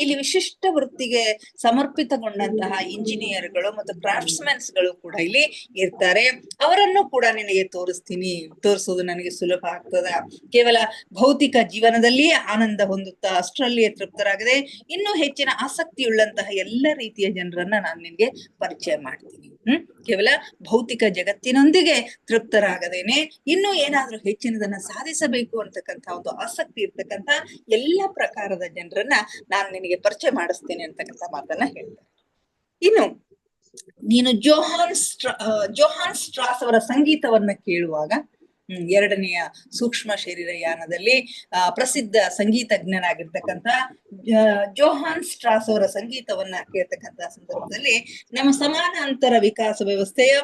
ಇಲ್ಲಿ ವಿಶಿಷ್ಟ ವೃತ್ತಿಗೆ ಸಮರ್ಪಿತಗೊಂಡಂತಹ ಇಂಜಿನಿಯರ್ಗಳು ಮತ್ತು ಕ್ರಾಫ್ಟ್ಸ್ಮನ್ಸ್ಗಳು ಕೂಡ ಇಲ್ಲಿ ಇರ್ತಾರೆ. ಅವರನ್ನು ಕೂಡ ನಿನಗೆ ತೋರಿಸೋದು ನನಗೆ ಸುಲಭ ಆಗ್ತದ. ಕೇವಲ ಭೌತಿಕ ಜೀವನದಲ್ಲಿಯೇ ಆನಂದ ಹೊಂದುತ್ತಾ ಅಷ್ಟರಲ್ಲಿಯೇ ತೃಪ್ತರಾಗದೆ ಇನ್ನೂ ಹೆಚ್ಚಿನ ಆಸಕ್ತಿಯುಳ್ಳಂತಹ ಎಲ್ಲ ರೀತಿಯ ಜನರನ್ನ ನಾನು ನಿನ್ಗೆ ಪರಿಚಯ ಮಾಡ್ತೀನಿ. ಕೇವಲ ಭೌತಿಕ ಜಗತ್ತಿನೊಂದಿಗೆ ತೃಪ್ತರಾಗದೇನೆ ಇನ್ನೂ ಏನಾದ್ರೂ ಹೆಚ್ಚಿನದನ್ನ ಸಾಧಿಸಬೇಕು ಅಂತಕ್ಕಂಥ ಒಂದು ಆಸಕ್ತಿ ಇರ್ತಕ್ಕಂಥ ಎಲ್ಲ ಪ್ರಕಾರದ ಜನರನ್ನ ನಾನು ನಿನಗೆ ಪರಿಚಯ ಮಾಡಿಸ್ತೇನೆ ಅಂತಕ್ಕಂಥ ಮಾತನ್ನ ಹೇಳ್ತಾರೆ. ಇನ್ನು ನೀನು ಜೋಹಾನ್ ಸ್ಟ್ರಾಸ್ ಅವರ ಸಂಗೀತವನ್ನ ಕೇಳುವಾಗ 2ನೆಯ ಸೂಕ್ಷ್ಮ ಶರೀರಯಾನದಲ್ಲಿ ಪ್ರಸಿದ್ಧ ಸಂಗೀತಜ್ಞನಾಗಿರ್ತಕ್ಕಂಥ ಜೋಹಾನ್ ಸ್ಟ್ರಾಸ್ ಅವರ ಸಂಗೀತವನ್ನ ಕೇಳ್ತಕ್ಕಂಥ ಸಂದರ್ಭದಲ್ಲಿ ನಮ್ಮ ಸಮಾನಾಂತರ ವಿಕಾಸ ವ್ಯವಸ್ಥೆಯ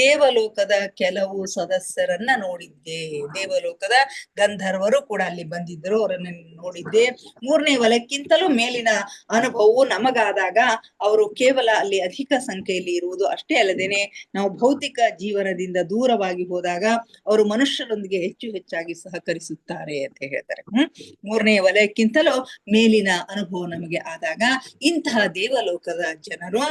ದೇವಲೋಕದ ಕೆಲವು ಸದಸ್ಯರನ್ನ ನೋಡಿದ್ದೆ. ದೇವಲೋಕದ ಗಂಧರ್ವರು ಕೂಡ ಅಲ್ಲಿ ಬಂದಿದ್ದರು, ಅವರನ್ನ ನೋಡಿದ್ದೆ. 3ನೇ ವಲಯಕ್ಕಿಂತಲೂ ಮೇಲಿನ ಅನುಭವವು ನಮಗಾದಾಗ ಅವರು ಕೇವಲ ಅಲ್ಲಿ ಅಧಿಕ ಸಂಖ್ಯೆಯಲ್ಲಿ ಇರುವುದು ಅಷ್ಟೇ ಅಲ್ಲದೇನೆ ನಾವು ಭೌತಿಕ ಜೀವನದಿಂದ ದೂರವಾಗಿ ಹೋದಾಗ ಅವರು ಮನುಷ್ಯರೊಂದಿಗೆ ಹೆಚ್ಚು ಹೆಚ್ಚಾಗಿ ಸಹಕರಿಸುತ್ತಾರೆ ಅಂತ ಹೇಳ್ತಾರೆ. 3ನೇ ವಲಯಕ್ಕಿಂತಲೂ ಮೇಲಿನ ಅನುಭವ ನಮಗೆ ಆದಾಗ ಇಂತಹ ದೇವಲೋಕದ ಜನರು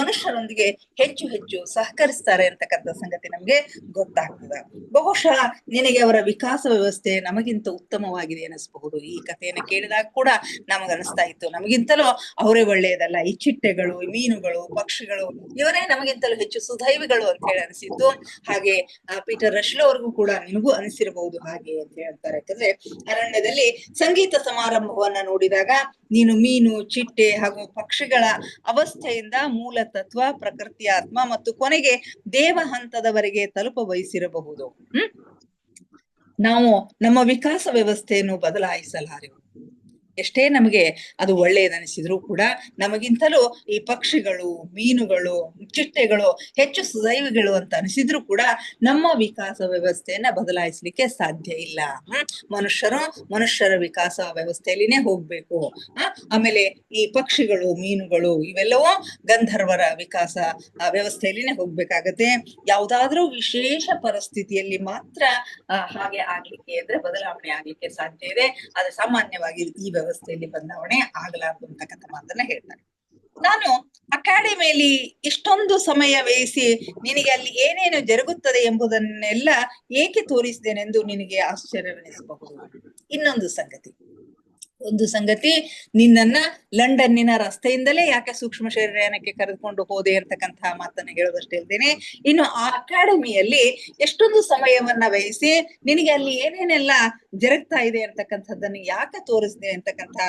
ಮನುಷ್ಯರೊಂದಿಗೆ ಹೆಚ್ಚು ಹೆಚ್ಚು ಸಹಕರಿಸ್ತಾರೆ ಅಂತಕ್ಕಂಥ ಸಂಗತಿ ನಮ್ಗೆ ಗೊತ್ತಾಗ್ತದೆ. ಬಹುಶಃ ನಿನಗೆ ಅವರ ವಿಕಾಸ ವ್ಯವಸ್ಥೆ ನಮಗಿಂತ ಉತ್ತಮವಾಗಿದೆ ಅನಿಸಬಹುದು. ಈ ಕಥೆಯನ್ನು ಕೇಳಿದಾಗ ಕೂಡ ನಮಗನಿಸ್ತಾ ಇತ್ತು, ನಮಗಿಂತಲೂ ಅವರೇ ಒಳ್ಳೆಯದಲ್ಲ, ಈ ಚಿಟ್ಟೆಗಳು, ಮೀನುಗಳು, ಪಕ್ಷಿಗಳು ಇವರೇ ನಮಗಿಂತಲೂ ಹೆಚ್ಚು ಸುದೈವಿಗಳು ಅಂತ ಹೇಳಿ ಅನಿಸಿತ್ತು. ಹಾಗೆ ಪೀಟರ್ ರಶ್ಲೋ ಅವ್ರಿಗೂ ಕೂಡ ನಿನಗೂ ಅನಿಸಿರಬಹುದು ಹಾಗೆ ಅಂತ ಹೇಳ್ತಾರೆ. ಯಾಕಂದ್ರೆ ಅರಣ್ಯದಲ್ಲಿ ಸಂಗೀತ ಸಮಾರಂಭವನ್ನ ನೋಡಿದಾಗ ನೀನು ಮೀನು, ಚಿಟ್ಟೆ ಹಾಗೂ ಪಕ್ಷಿಗಳ ಅವಸ್ಥೆಯಿಂದ ಮೂಲ ತತ್ವ, ಪ್ರಕೃತಿಯ ಆತ್ಮ ಮತ್ತು ಕೊನೆಗೆ ದೇವ ಹಂತದವರೆಗೆ ತಲುಪ ಬಯಸಿರಬಹುದು. ನಾವು ನಮ್ಮ ವಿಕಾಸ ವ್ಯವಸ್ಥೆಯನ್ನು ಬದಲಾಯಿಸಲಾರೆವು. ಎಷ್ಟೇ ನಮಗೆ ಅದು ಒಳ್ಳೆಯದನಿಸಿದ್ರು ಕೂಡ ನಮಗಿಂತಲೂ ಈ ಪಕ್ಷಿಗಳು, ಮೀನುಗಳು, ಚಿಟ್ಟೆಗಳು ಹೆಚ್ಚು ಸುದೈವಿಗಳು ಅಂತ ಅನಿಸಿದ್ರು ಕೂಡ ನಮ್ಮ ವಿಕಾಸ ವ್ಯವಸ್ಥೆಯನ್ನ ಬದಲಾಯಿಸ್ಲಿಕ್ಕೆ ಸಾಧ್ಯ ಇಲ್ಲ. ಮನುಷ್ಯರ ವಿಕಾಸ ವ್ಯವಸ್ಥೆಯಲ್ಲಿನೇ ಹೋಗ್ಬೇಕು. ಆಮೇಲೆ ಈ ಪಕ್ಷಿಗಳು, ಮೀನುಗಳು ಇವೆಲ್ಲವೂ ಗಂಧರ್ವರ ವಿಕಾಸ ವ್ಯವಸ್ಥೆಯಲ್ಲಿನೇ ಹೋಗ್ಬೇಕಾಗತ್ತೆ. ಯಾವ್ದಾದ್ರೂ ವಿಶೇಷ ಪರಿಸ್ಥಿತಿಯಲ್ಲಿ ಮಾತ್ರ ಹಾಗೆ ಆಗ್ಲಿಕ್ಕೆ ಅಂದ್ರೆ ಬದಲಾವಣೆ ಆಗ್ಲಿಕ್ಕೆ ಸಾಧ್ಯ ಇದೆ. ಆದ್ರೆ ಸಾಮಾನ್ಯವಾಗಿ ಈ ವ್ಯವಸ್ಥೆಯಲ್ಲಿ ಬದಲಾವಣೆ ಆಗಲಾರದು ಅಂತಕ್ಕಂಥ ಮಾತನ್ನ ಹೇಳ್ತಾರೆ. ನಾನು ಅಕಾಡೆಮಿಯಲ್ಲಿ ಇಷ್ಟೊಂದು ಸಮಯ ವ್ಯಯಿಸಿ ನಿನಗೆ ಅಲ್ಲಿ ಏನೇನು ಜರುಗುತ್ತದೆ ಎಂಬುದನ್ನೆಲ್ಲ ಏಕೆ ತೋರಿಸಿದ್ದೇನೆಂದು ನಿನಗೆ ಆಶ್ಚರ್ಯವೆನಿಸಬಹುದು. ಒಂದು ಸಂಗತಿ ನಿನ್ನನ್ನ ಲಂಡನ್ನಿನ ರಸ್ತೆಯಿಂದಲೇ ಯಾಕೆ ಸೂಕ್ಷ್ಮ ಶರೀರಯಾನಕ್ಕೆ ಕರೆದುಕೊಂಡು ಹೋದೆ ಅಂತಕ್ಕಂತಹ ಮಾತನ್ನ ಹೇಳೋದಷ್ಟೇ ಇದ್ದೇನೆ. ಇನ್ನು ಆ ಅಕಾಡೆಮಿಯಲ್ಲಿ ಎಷ್ಟೊಂದು ಸಮಯವನ್ನ ವ್ಯಯಿಸಿ ನಿನಗೆ ಅಲ್ಲಿ ಏನೇನೆಲ್ಲ ಜರುಗ್ತಾ ಇದೆ ಅಂತಕ್ಕಂಥದ್ದನ್ನು ಯಾಕೆ ತೋರಿಸಿದೆ ಅಂತಕ್ಕಂಥ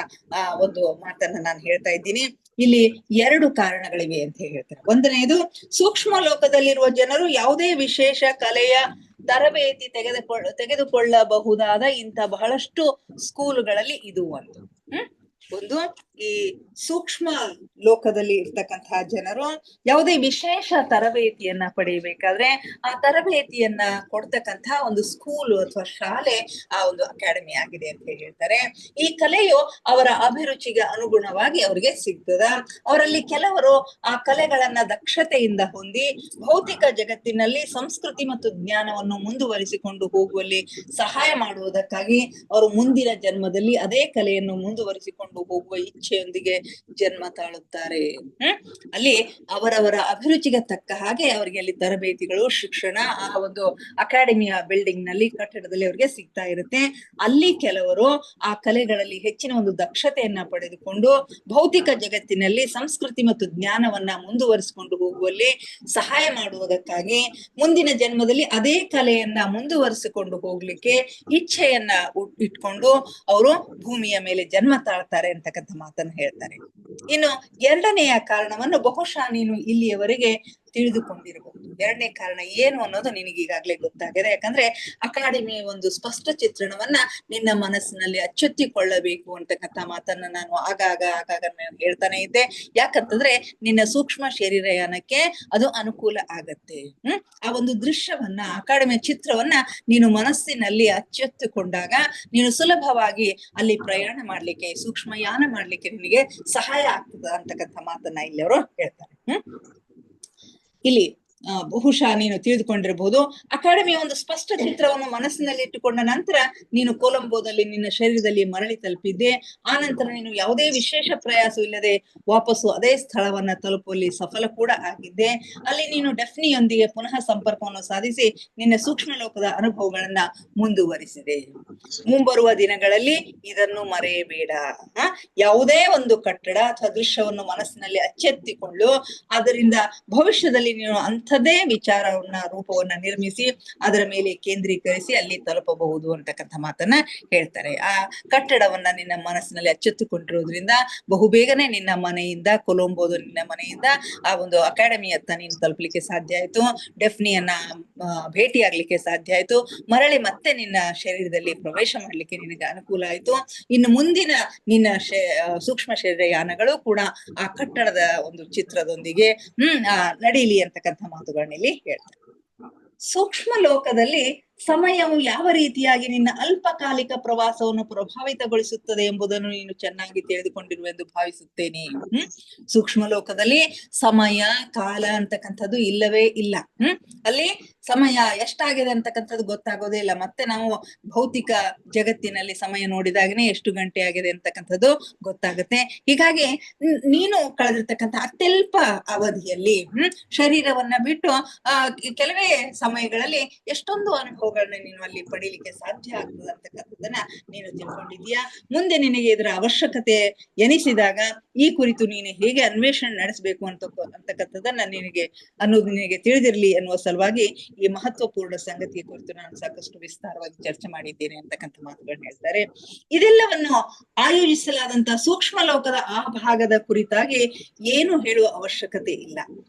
ಒಂದು ಮಾತನ್ನ ನಾನು ಹೇಳ್ತಾ ಇದ್ದೀನಿ. ಇಲ್ಲಿ 2 ಕಾರಣಗಳಿವೆ ಅಂತ ಹೇಳ್ತಾರೆ. ಒಂದನೇದು, ಸೂಕ್ಷ್ಮ ಲೋಕದಲ್ಲಿರುವ ಜನರು ಯಾವುದೇ ವಿಶೇಷ ಕಲೆಯ ತರಬೇತಿ ತೆಗೆದುಕೊಳ್ಳಬಹುದಾದ ಇಂಥ ಬಹಳಷ್ಟು ಸ್ಕೂಲುಗಳಲ್ಲಿ ಇದು ಒಂದು. ಒಂದು ಈ ಸೂಕ್ಷ್ಮ ಲೋಕದಲ್ಲಿ ಇರ್ತಕ್ಕಂತಹ ಜನರು ಯಾವುದೇ ವಿಶೇಷ ತರಬೇತಿಯನ್ನ ಪಡೆಯಬೇಕಾದ್ರೆ ಆ ತರಬೇತಿಯನ್ನ ಕೊಡ್ತಕ್ಕಂತಹ ಒಂದು ಸ್ಕೂಲು ಅಥವಾ ಶಾಲೆ ಆ ಒಂದು ಅಕಾಡೆಮಿ ಆಗಿದೆ ಅಂತ ಹೇಳ್ತಾರೆ. ಈ ಕಲೆಯು ಅವರ ಅಭಿರುಚಿಗೆ ಅನುಗುಣವಾಗಿ ಅವರಿಗೆ ಸಿಗ್ತದ. ಅವರಲ್ಲಿ ಕೆಲವರು ಆ ಕಲೆಗಳನ್ನ ದಕ್ಷತೆಯಿಂದ ಹೊಂದಿ ಭೌತಿಕ ಜಗತ್ತಿನಲ್ಲಿ ಸಂಸ್ಕೃತಿ ಮತ್ತು ಜ್ಞಾನವನ್ನು ಮುಂದುವರಿಸಿಕೊಂಡು ಹೋಗುವಲ್ಲಿ ಸಹಾಯ ಮಾಡುವುದಕ್ಕಾಗಿ ಅವರು ಮುಂದಿನ ಜನ್ಮದಲ್ಲಿ ಅದೇ ಕಲೆಯನ್ನು ಮುಂದುವರಿಸಿಕೊಂಡು ಹೋಗುವ ಇಚ್ಛೆಯೊಂದಿಗೆ ಜನ್ಮ ತಾಳುತ್ತಾರೆ. ಅಲ್ಲಿ ಅವರವರ ಅಭಿರುಚಿಗೆ ತಕ್ಕ ಹಾಗೆ ಅವರಿಗೆ ಅಲ್ಲಿ ತರಬೇತಿಗಳು, ಶಿಕ್ಷಣ ಆ ಒಂದು ಅಕಾಡೆಮಿಯ ಬಿಲ್ಡಿಂಗ್ ನಲ್ಲಿ, ಕಟ್ಟಡದಲ್ಲಿ ಅವರಿಗೆ ಸಿಗ್ತಾ ಇರುತ್ತೆ. ಅಲ್ಲಿ ಕೆಲವರು ಆ ಕಲೆಗಳಲ್ಲಿ ಹೆಚ್ಚಿನ ಒಂದು ದಕ್ಷತೆಯನ್ನ ಪಡೆದುಕೊಂಡು ಭೌತಿಕ ಜಗತ್ತಿನಲ್ಲಿ ಸಂಸ್ಕೃತಿ ಮತ್ತು ಜ್ಞಾನವನ್ನ ಮುಂದುವರಿಸಿಕೊಂಡು ಹೋಗುವಲ್ಲಿ ಸಹಾಯ ಮಾಡುವುದಕ್ಕಾಗಿ ಮುಂದಿನ ಜನ್ಮದಲ್ಲಿ ಅದೇ ಕಲೆಯನ್ನ ಮುಂದುವರಿಸಿಕೊಂಡು ಹೋಗ್ಲಿಕ್ಕೆ ಇಚ್ಛೆಯನ್ನ ಇಟ್ಕೊಂಡು ಅವರು ಭೂಮಿಯ ಮೇಲೆ ಜನ್ಮ ತಾಳ್ತಾರೆ ಅಂತಕ್ಕಂಥ ಮಾತನ್ನು ಹೇಳ್ತಾರೆ. ಇನ್ನು ಎರಡನೆಯ ಕಾರಣವನ್ನು ಬಹುಶಃ ನೀನು ಇಲ್ಲಿಯವರೆಗೆ ತಿಳಿದುಕೊಂಡಿರಬಹುದು. ಎರಡನೇ ಕಾರಣ ಏನು ಅನ್ನೋದು ನಿನಗೆ ಈಗಾಗಲೇ ಗೊತ್ತಾಗಿದೆ. ಯಾಕಂದ್ರೆ ಅಕಾಡೆಮಿಯ ಒಂದು ಸ್ಪಷ್ಟ ಚಿತ್ರಣವನ್ನ ನಿನ್ನ ಮನಸ್ಸಿನಲ್ಲಿ ಅಚ್ಚೊತ್ತಿಕೊಳ್ಳಬೇಕು ಅಂತಕ್ಕಂಥ ಮಾತನ್ನ ನಾನು ಆಗಾಗ ಹೇಳ್ತಾನೆ ಇದ್ದೆ. ಯಾಕಂತಂದ್ರೆ ನಿನ್ನ ಸೂಕ್ಷ್ಮ ಶರೀರಯಾನಕ್ಕೆ ಅದು ಅನುಕೂಲ ಆಗತ್ತೆ. ಆ ಒಂದು ದೃಶ್ಯವನ್ನ, ಅಕಾಡೆಮಿಯ ಚಿತ್ರವನ್ನ ನೀನು ಮನಸ್ಸಿನಲ್ಲಿ ಅಚ್ಚೊತ್ತುಕೊಂಡಾಗ ನೀನು ಸುಲಭವಾಗಿ ಅಲ್ಲಿ ಪ್ರಯಾಣ ಮಾಡ್ಲಿಕ್ಕೆ, ಸೂಕ್ಷ್ಮಯಾನ ಮಾಡ್ಲಿಕ್ಕೆ ನಿನಗೆ ಸಹಾಯ ಆಗ್ತದ ಅಂತಕ್ಕಂಥ ಮಾತನ್ನ ಇಲ್ಲಿ ಅವರು ಹೇಳ್ತಾರೆ. ಇಲ್ಲಿ ಬಹುಶಃ ನೀನು ತಿಳಿದುಕೊಂಡಿರಬಹುದು. ಅಕಾಡೆಮಿಯ ಒಂದು ಸ್ಪಷ್ಟ ಚಿತ್ರವನ್ನು ಮನಸ್ಸಿನಲ್ಲಿ ಇಟ್ಟುಕೊಂಡ ನಂತರ ನೀನು ಕೊಲಂಬೋದಲ್ಲಿ ನಿನ್ನ ಶರೀರದಲ್ಲಿ ಮರಳಿ ತಲುಪಿದ್ದೆ. ಆ ನಂತರ ನೀನು ಯಾವುದೇ ವಿಶೇಷ ಪ್ರಯಾಸವಿಲ್ಲದೆ ವಾಪಸ್ಸು ಅದೇ ಸ್ಥಳವನ್ನ ತಲುಪುವಲ್ಲಿ ಸಫಲ ಕೂಡ ಆಗಿದ್ದೆ. ಅಲ್ಲಿ ನೀನು ಡೆಫ್ನಿಯೊಂದಿಗೆ ಪುನಃ ಸಂಪರ್ಕವನ್ನು ಸಾಧಿಸಿ ನಿನ್ನ ಸೂಕ್ಷ್ಮ ಲೋಕದ ಅನುಭವಗಳನ್ನ ಮುಂದುವರಿಸಿದೆ. ಮುಂಬರುವ ದಿನಗಳಲ್ಲಿ ಇದನ್ನು ಮರೆಯಬೇಡ. ಯಾವುದೇ ಒಂದು ಕಟ್ಟಡ ಅಥವಾ ದೃಶ್ಯವನ್ನು ಮನಸ್ಸಿನಲ್ಲಿ ಅಚ್ಚೆತ್ತಿಕೊಂಡು ಅದರಿಂದ ಭವಿಷ್ಯದಲ್ಲಿ ನೀನು ಅಂಥದೇ ವಿಚಾರವನ್ನ, ರೂಪವನ್ನ ನಿರ್ಮಿಸಿ ಅದರ ಮೇಲೆ ಕೇಂದ್ರೀಕರಿಸಿ ಅಲ್ಲಿ ತಲುಪಬಹುದು ಅಂತಕ್ಕಂಥ ಮಾತನ್ನ ಹೇಳ್ತಾರೆ. ಆ ಕಟ್ಟಡವನ್ನ ನಿನ್ನ ಮನಸ್ಸಿನಲ್ಲಿ ಅಚ್ಚೆತ್ತುಕೊಂಡಿರೋದ್ರಿಂದ ಬಹುಬೇಗನೆ ನಿನ್ನ ಮನೆಯಿಂದ, ಕೊಲಂಬೋದು ನಿನ್ನ ಮನೆಯಿಂದ ಆ ಒಂದು ಅಕಾಡೆಮಿಯತ್ತ ನೀನು ತಲುಪಲಿಕ್ಕೆ ಸಾಧ್ಯ ಆಯ್ತು. ಡೆಫ್ನಿಯನ್ನ ಭೇಟಿ ಆಗ್ಲಿಕ್ಕೆ ಸಾಧ್ಯ ಆಯ್ತು. ಮರಳಿ ಮತ್ತೆ ನಿನ್ನ ಶರೀರದಲ್ಲಿ ಪ್ರವೇಶ ಮಾಡ್ಲಿಕ್ಕೆ ನಿನಗೆ ಅನುಕೂಲ ಆಯ್ತು. ಇನ್ನು ಮುಂದಿನ ನಿನ್ನ ಸೂಕ್ಷ್ಮ ಶರೀರಯಾನಗಳು ಕೂಡ ಆ ಕಟ್ಟಡದ ಒಂದು ಚಿತ್ರದೊಂದಿಗೆ ನಡೀಲಿ ಅಂತಕ್ಕಂಥ ಮಾತುಗಳನ್ನ ಇಲ್ಲಿ ಹೇಳ್ತಾರೆ. ಸೂಕ್ಷ್ಮ ಲೋಕದಲ್ಲಿ ಸಮಯವು ಯಾವ ರೀತಿಯಾಗಿ ನಿನ್ನ ಅಲ್ಪಕಾಲಿಕ ಪ್ರವಾಸವನ್ನು ಪ್ರಭಾವಿತಗೊಳಿಸುತ್ತದೆ ಎಂಬುದನ್ನು ನೀನು ಚೆನ್ನಾಗಿ ತಿಳಿದುಕೊಂಡಿರುವೆಂದು ಭಾವಿಸುತ್ತೇನೆ. ಸೂಕ್ಷ್ಮ ಲೋಕದಲ್ಲಿ ಸಮಯ, ಕಾಲ ಅಂತಕ್ಕಂಥದ್ದು ಇಲ್ಲವೇ ಇಲ್ಲ. ಅಲ್ಲಿ ಸಮಯ ಎಷ್ಟಾಗಿದೆ ಅಂತಕ್ಕಂಥದ್ದು ಗೊತ್ತಾಗೋದೇ ಇಲ್ಲ. ಮತ್ತೆ ನಾವು ಭೌತಿಕ ಜಗತ್ತಿನಲ್ಲಿ ಸಮಯ ನೋಡಿದಾಗನೇ ಎಷ್ಟು ಗಂಟೆ ಆಗಿದೆ ಅಂತಕ್ಕಂಥದ್ದು ಗೊತ್ತಾಗುತ್ತೆ. ಹೀಗಾಗಿ ನೀನು ಕಳೆದಿರ್ತಕ್ಕಂಥ ಅತ್ಯಲ್ಪ ಅವಧಿಯಲ್ಲಿ ಶರೀರವನ್ನ ಬಿಟ್ಟು ಕೆಲವೇ ಸಮಯಗಳಲ್ಲಿ ಎಷ್ಟೊಂದು ಅನುಭವಗಳನ್ನ ನೀನು ಅಲ್ಲಿ ಪಡೀಲಿಕ್ಕೆ ಸಾಧ್ಯ ಆಗ್ತದೆ ಅಂತಕ್ಕಂಥದ್ದನ್ನ ನೀನು ತಿಳ್ಕೊಂಡಿದ್ಯಾ. ಮುಂದೆ ನಿನಗೆ ಇದರ ಅವಶ್ಯಕತೆ ಎನಿಸಿದಾಗ ಈ ಕುರಿತು ನೀನು ಹೇಗೆ ಅನ್ವೇಷಣೆ ನಡೆಸಬೇಕು ಅಂತಕ್ಕಂಥದ್ದನ್ನ ನಿನಗೆ ತಿಳಿದಿರ್ಲಿ ಎನ್ನುವ ಸಲುವಾಗಿ ಈ ಮಹತ್ವಪೂರ್ಣ ಸಂಗತಿಯ ಕುರಿತು ನಾನು ಸಾಕಷ್ಟು ವಿಸ್ತಾರವಾಗಿ ಚರ್ಚೆ ಮಾಡಿದ್ದೇನೆ ಅಂತಕ್ಕಂಥ ಮಾತುಗಳನ್ನ ಹೇಳ್ತಾರೆ. ಇದೆಲ್ಲವನ್ನು ಆಯೋಜಿಸಲಾದಂತಹ ಸೂಕ್ಷ್ಮ ಲೋಕದ ಆ ಭಾಗದ ಕುರಿತಾಗಿ ಏನು ಹೇಳುವ ಅವಶ್ಯಕತೆ ಇಲ್ಲ.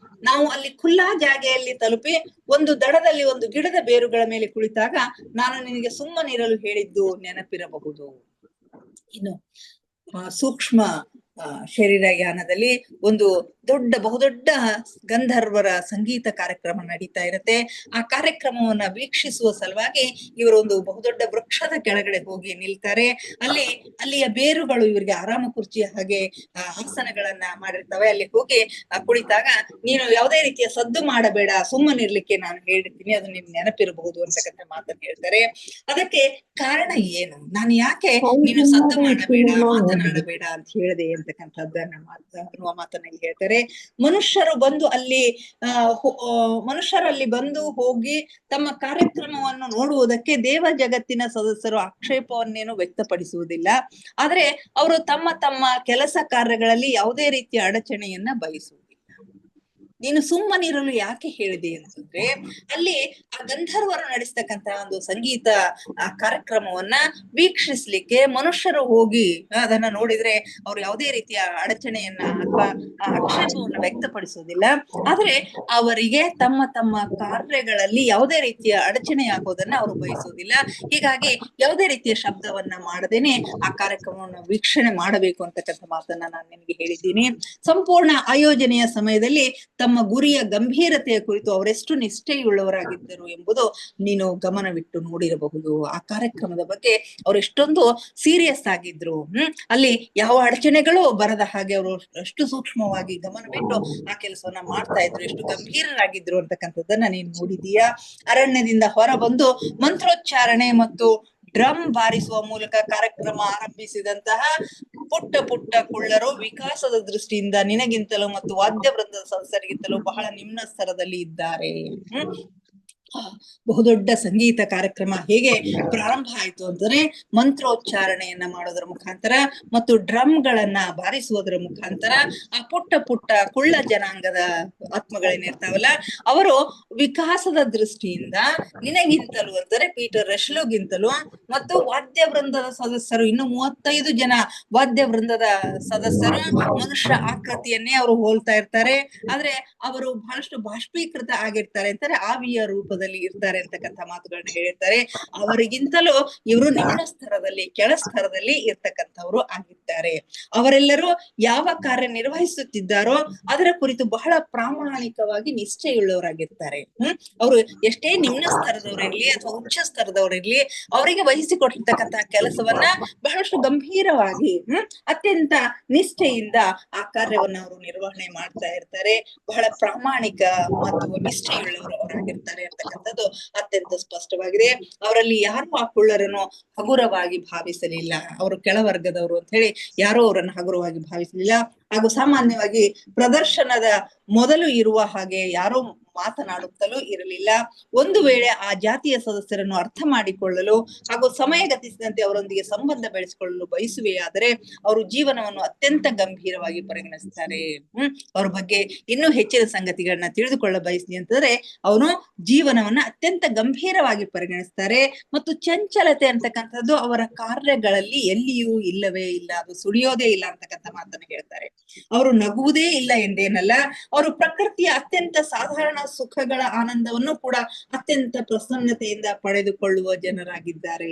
ನಾವು ಅಲ್ಲಿ ಖುಲ್ಲಾ ಜಾಗೆಯಲ್ಲಿ ತಲುಪಿ ಒಂದು ದಡದಲ್ಲಿ ಒಂದು ಗಿಡದ ಬೇರುಗಳ ಮೇಲೆ ಕುಳಿತಾಗ ನಾನು ನಿನಗೆ ಸುಮ್ಮನಿರಲು ಹೇಳಿದ್ದು ನೆನಪಿರಬಹುದು. ಇನ್ನು ಸೂಕ್ಷ್ಮ ಶರೀರಯಾನದಲ್ಲಿ ಒಂದು ಬಹುದೊಡ್ಡ ಗಂಧರ್ವರ ಸಂಗೀತ ಕಾರ್ಯಕ್ರಮ ನಡೀತಾ ಇರುತ್ತೆ. ಆ ಕಾರ್ಯಕ್ರಮವನ್ನ ವೀಕ್ಷಿಸುವ ಸಲುವಾಗಿ ಇವರು ಒಂದು ಬಹುದೊಡ್ಡ ವೃಕ್ಷದ ಕೆಳಗಡೆ ಹೋಗಿ ನಿಲ್ತಾರೆ. ಅಲ್ಲಿಯ ಬೇರುಗಳು ಇವರಿಗೆ ಆರಾಮ ಕುರ್ಚಿಯ ಹಾಗೆ ಆಸನಗಳನ್ನ ಮಾಡಿರ್ತವೆ. ಅಲ್ಲಿ ಹೋಗಿ ಕುಳಿತಾಗ ನೀನು ಯಾವುದೇ ರೀತಿಯ ಸದ್ದು ಮಾಡಬೇಡ, ಸುಮ್ಮನಿರ್ಲಿಕ್ಕೆ ನಾನು ಹೇಳಿರ್ತೀನಿ, ಅದು ನಿನ್ ನೆನಪಿರಬಹುದು ಅಂತಕ್ಕಂಥ ಮಾತನ್ನು ಹೇಳ್ತಾರೆ. ಅದಕ್ಕೆ ಕಾರಣ ಏನು, ನಾನು ಯಾಕೆ ನೀನು ಸದ್ದು ಮಾಡಬೇಡ, ಮಾತನಾಡಬೇಡ ಅಂತ ಹೇಳಿದೆ ಅಂತಕ್ಕಂಥದ್ದನ್ನ ಅನ್ನುವ ಮಾತನ್ನ ಇಲ್ಲಿ ಹೇಳ್ತಾರೆ. ಮನುಷ್ಯರಲ್ಲಿ ಬಂದು ಹೋಗಿ ತಮ್ಮ ಕಾರ್ಯಕ್ರಮವನ್ನು ನೋಡುವುದಕ್ಕೆ ದೇವ ಜಗತ್ತಿನ ಸದಸ್ಯರು ಆಕ್ಷೇಪವನ್ನೇನು ವ್ಯಕ್ತಪಡಿಸುವುದಿಲ್ಲ. ಆದ್ರೆ ಅವರು ತಮ್ಮ ಕೆಲಸ ಕಾರ್ಯಗಳಲ್ಲಿ ಯಾವುದೇ ರೀತಿಯ ಅಡಚಣೆಯನ್ನ ಬಯಸುವುದಿಲ್ಲ. ನೀನು ಸುಮ್ಮನಿರಲು ಯಾಕೆ ಹೇಳಿದೆ ಅಂತಂದ್ರೆ, ಅಲ್ಲಿ ಆ ಗಂಧರ್ವರು ನಡೆಸ್ತಕ್ಕಂತಹ ಒಂದು ಸಂಗೀತ ಕಾರ್ಯಕ್ರಮವನ್ನ ವೀಕ್ಷಿಸ್ಲಿಕ್ಕೆ ಮನುಷ್ಯರು ಹೋಗಿ ಅದನ್ನ ನೋಡಿದ್ರೆ ಅವ್ರು ಯಾವುದೇ ರೀತಿಯ ಅಡಚಣೆಯನ್ನ ಅಥವಾ ಆಕ್ಷೇಪವನ್ನ ವ್ಯಕ್ತಪಡಿಸೋದಿಲ್ಲ. ಆದ್ರೆ ಅವರಿಗೆ ತಮ್ಮ ತಮ್ಮ ಕಾರ್ಯಗಳಲ್ಲಿ ಯಾವುದೇ ರೀತಿಯ ಅಡಚಣೆ ಆಗೋದನ್ನ ಅವರು ಬಯಸೋದಿಲ್ಲ. ಹೀಗಾಗಿ ಯಾವುದೇ ರೀತಿಯ ಶಬ್ದವನ್ನ ಮಾಡದೇನೆ ಆ ಕಾರ್ಯಕ್ರಮವನ್ನು ವೀಕ್ಷಣೆ ಮಾಡಬೇಕು ಅಂತಕ್ಕಂಥ ಮಾತನ್ನ ನಾನು ನಿಮಗೆ ಹೇಳಿದ್ದೀನಿ. ಸಂಪೂರ್ಣ ಆಯೋಜನೆಯ ಸಮಯದಲ್ಲಿ ತಮ್ಮ ಗುರಿಯ ಗಂಭೀರತೆಯ ಕುರಿತು ಅವರೆಷ್ಟು ನಿಷ್ಠೆಯುಳ್ಳವರಾಗಿದ್ದರು ಎಂಬುದು ನೀನು ಗಮನವಿಟ್ಟು ನೋಡಿರಬಹುದು. ಆ ಕಾರ್ಯಕ್ರಮದ ಬಗ್ಗೆ ಅವರು ಎಷ್ಟೊಂದು ಸೀರಿಯಸ್ ಆಗಿದ್ರು. ಅಲ್ಲಿ ಯಾವ ಅಡಚಣೆಗಳು ಬರದ ಹಾಗೆ ಅವರು ಅಷ್ಟು ಸೂಕ್ಷ್ಮವಾಗಿ ಗಮನವಿಟ್ಟು ಆ ಕೆಲಸವನ್ನ ಮಾಡ್ತಾ ಇದ್ರು, ಎಷ್ಟು ಗಂಭೀರರಾಗಿದ್ರು ಅಂತಕ್ಕಂಥದ್ದನ್ನ ನೀನು ನೋಡಿದೀಯಾ. ಅರಣ್ಯದಿಂದ ಹೊರ ಬಂದು ಮಂತ್ರೋಚ್ಚಾರಣೆ ಮತ್ತು ಡ್ರಮ್ ಬಾರಿಸುವ ಮೂಲಕ ಕಾರ್ಯಕ್ರಮ ಆರಂಭಿಸಿದಂತಹ ಪುಟ್ಟ ಪುಟ್ಟ ಕುಳ್ಳರು ವಿಕಾಸದ ದೃಷ್ಟಿಯಿಂದ ನಿನಗಿಂತಲೂ ಮತ್ತು ವಾದ್ಯ ವೃಂದದ ಸದಸ್ಯರಿಗಿಂತಲೂ ಬಹಳ ನಿಮ್ನ ಸ್ತರದಲ್ಲಿ ಇದ್ದಾರೆ. ಬಹುದೊಡ್ಡ ಸಂಗೀತ ಕಾರ್ಯಕ್ರಮ ಹೇಗೆ ಪ್ರಾರಂಭ ಆಯ್ತು ಅಂತಂದ್ರೆ ಮಂತ್ರೋಚ್ಚಾರಣೆಯನ್ನ ಮಾಡೋದ್ರ ಮುಖಾಂತರ ಮತ್ತು ಡ್ರಮ್ ಗಳನ್ನ ಬಾರಿಸುವುದರ ಮುಖಾಂತರ ಆ ಪುಟ್ಟ ಪುಟ್ಟ ಕುಳ್ಳ ಜನಾಂಗದ ಆತ್ಮಗಳೇನಿರ್ತಾವಲ್ಲ ಅವರು ವಿಕಾಸದ ದೃಷ್ಟಿಯಿಂದ ನಿನಗಿಂತಲೂ ಅಂದರೆ ಪೀಟರ್ ರೆಶ್ಲೋಗಿಂತಲೂ ಮತ್ತು ವಾದ್ಯ ವೃಂದದ ಸದಸ್ಯರು ಇನ್ನು 35 ಜನ ವಾದ್ಯ ವೃಂದದ ಸದಸ್ಯರು ಮನುಷ್ಯ ಆಕೃತಿಯನ್ನೇ ಅವರು ಹೋಲ್ತಾ ಇರ್ತಾರೆ. ಆದ್ರೆ ಅವರು ಬಹಳಷ್ಟು ಬಾಷ್ಪೀಕೃತ ಆಗಿರ್ತಾರೆ ಅಂತಾರೆ, ಆವಿಯ ರೂಪದಲ್ಲಿ ಇರ್ತಾರೆ ಅಂತಕ್ಕಂಥ ಮಾತುಗಳನ್ನ ಹೇಳಿರ್ತಾರೆ. ಅವರಿಗಿಂತಲೂ ಇವರು ನಿಮ್ನ ಸ್ತರದಲ್ಲಿ ಕೆಳ ಸ್ತರದಲ್ಲಿ ಇರ್ತಕ್ಕಂಥವ್ರು ಆಗಿದ್ದಾರೆ. ಅವರೆಲ್ಲರೂ ಯಾವ ಕಾರ್ಯ ನಿರ್ವಹಿಸುತ್ತಿದ್ದಾರೋ ಅದರ ಕುರಿತು ಬಹಳ ಪ್ರಾಮಾಣಿಕವಾಗಿ ನಿಷ್ಠೆಯುಳ್ಳವರಾಗಿರ್ತಾರೆ. ಅವರು ಎಷ್ಟೇ ನಿಮ್ನ ಸ್ತರದವರಿರ್ಲಿ ಅಥವಾ ಉಚ್ಚ ಸ್ತರದವರಿರ್ಲಿ ಅವರಿಗೆ ವಹಿಸಿಕೊಟ್ಟಿರ್ತಕ್ಕಂತಹ ಕೆಲಸವನ್ನ ಬಹಳಷ್ಟು ಗಂಭೀರವಾಗಿ ಅತ್ಯಂತ ನಿಷ್ಠೆಯಿಂದ ಆ ಕಾರ್ಯವನ್ನ ಅವರು ನಿರ್ವಹಣೆ ಮಾಡ್ತಾ ಇರ್ತಾರೆ. ಬಹಳ ಪ್ರಾಮಾಣಿಕ ಮತ್ತು ನಿಷ್ಠೆಯುಳ್ಳವರು ಅವರಾಗಿರ್ತಾರೆ ಅಂತಕ್ಕಂಥದ್ದು ಅತ್ಯಂತ ಸ್ಪಷ್ಟವಾಗಿದೆ. ಅವರಲ್ಲಿ ಯಾರು ಆ ಕುಳ್ಳರನ್ನು ಹಗುರವಾಗಿ ಭಾವಿಸಲಿಲ್ಲ. ಅವರು ಕೆಳವರ್ಗದವರು ಅಂತ ಹೇಳಿ ಯಾರು ಅವರನ್ನು ಹಗುರವಾಗಿ ಭಾವಿಸಲಿಲ್ಲ. ಹಾಗೂ ಸಾಮಾನ್ಯವಾಗಿ ಪ್ರದರ್ಶನದ ಮೊದಲು ಇರುವ ಹಾಗೆ ಯಾರೋ ಮಾತನಾಡುತ್ತಲೂ ಇರಲಿಲ್ಲ. ಒಂದು ವೇಳೆ ಆ ಜಾತಿಯ ಸದಸ್ಯರನ್ನು ಅರ್ಥ ಮಾಡಿಕೊಳ್ಳಲು ಹಾಗೂ ಸಮಯ ಗತಿಸಿದಂತೆ ಅವರೊಂದಿಗೆ ಸಂಬಂಧ ಬೆಳೆಸಿಕೊಳ್ಳಲು ಬಯಸುವೆಯಾದರೆ ಅವರು ಜೀವನವನ್ನು ಅತ್ಯಂತ ಗಂಭೀರವಾಗಿ ಪರಿಗಣಿಸ್ತಾರೆ. ಅವ್ರ ಬಗ್ಗೆ ಇನ್ನೂ ಹೆಚ್ಚಿನ ಸಂಗತಿಗಳನ್ನ ತಿಳಿದುಕೊಳ್ಳ ಬಯಸ್ತೀನಿ ಅಂತಂದ್ರೆ ಅವನು ಜೀವನವನ್ನ ಅತ್ಯಂತ ಗಂಭೀರವಾಗಿ ಪರಿಗಣಿಸ್ತಾರೆ. ಮತ್ತು ಚಂಚಲತೆ ಅಂತಕ್ಕಂಥದ್ದು ಅವರ ಕಾರ್ಯಗಳಲ್ಲಿ ಎಲ್ಲಿಯೂ ಇಲ್ಲವೇ ಇಲ್ಲ, ಅದು ಸುಳಿಯೋದೇ ಇಲ್ಲ ಅಂತಕ್ಕಂಥ ಮಾತನ್ನ ಹೇಳ್ತಾರೆ. ಅವರು ನಗುವುದೇ ಇಲ್ಲ ಎಂದೇನಲ್ಲ, ಅವರು ಪ್ರಕೃತಿಯ ಅತ್ಯಂತ ಸಾಧಾರಣ ಸುಖಗಳ ಆನಂದವನ್ನು ಕೂಡ ಅತ್ಯಂತ ಪ್ರಸನ್ನತೆಯಿಂದ ಪಡೆದುಕೊಳ್ಳುವ ಜನರಾಗಿದ್ದಾರೆ.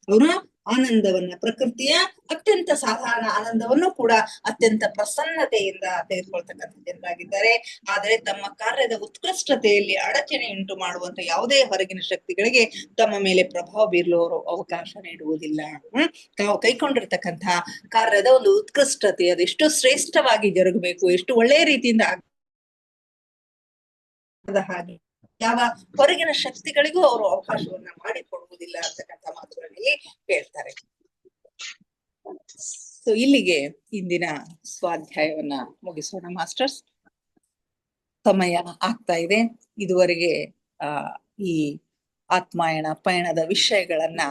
ಅವರು ಆನಂದವನ್ನ ಪ್ರಕೃತಿಯ ಅತ್ಯಂತ ಸಾಧಾರಣ ಆನಂದವನ್ನು ಕೂಡ ಅತ್ಯಂತ ಪ್ರಸನ್ನತೆಯಿಂದ ತೆಗೆದುಕೊಳ್ತಕ್ಕಂಥ ಜನರಾಗಿದ್ದಾರೆ. ಆದರೆ ತಮ್ಮ ಕಾರ್ಯದ ಉತ್ಕೃಷ್ಟತೆಯಲ್ಲಿ ಅಡಚಣೆ ಉಂಟು ಮಾಡುವಂತ ಯಾವುದೇ ಹೊರಗಿನ ಶಕ್ತಿಗಳಿಗೆ ತಮ್ಮ ಮೇಲೆ ಪ್ರಭಾವ ಬೀರಲು ಅವರು ಅವಕಾಶ ನೀಡುವುದಿಲ್ಲ. ತಾವು ಕೈಕೊಂಡಿರ್ತಕ್ಕಂಥ ಕಾರ್ಯದ ಒಂದು ಉತ್ಕೃಷ್ಟತೆ ಅದು ಎಷ್ಟು ಶ್ರೇಷ್ಠವಾಗಿ ಜರುಗಬೇಕು, ಎಷ್ಟು ಒಳ್ಳೆಯ ರೀತಿಯಿಂದ ಹಾಗೆ ಯಾವ ಹೊರಗಿನ ಶಕ್ತಿಗಳಿಗೂ ಅವರು ಅವಕಾಶವನ್ನ ಮಾಡಿಕೊಡುವುದಿಲ್ಲ ಅಂತಕ್ಕಂಥ ಮಾತುಗಳಲ್ಲಿ ಹೇಳ್ತಾರೆ. ಸೊ ಇಲ್ಲಿಗೆ ಇಂದಿನ ಸ್ವಾಧ್ಯಾಯವನ್ನ ಮುಗಿಸೋಣ ಮಾಸ್ಟರ್ಸ್. ಸಮಯ ಆಗ್ತಾ ಇದೆ. ಇದುವರೆಗೆ ಈ ಆತ್ಮಾಯಣ ಪಯಣದ ವಿಷಯಗಳನ್ನ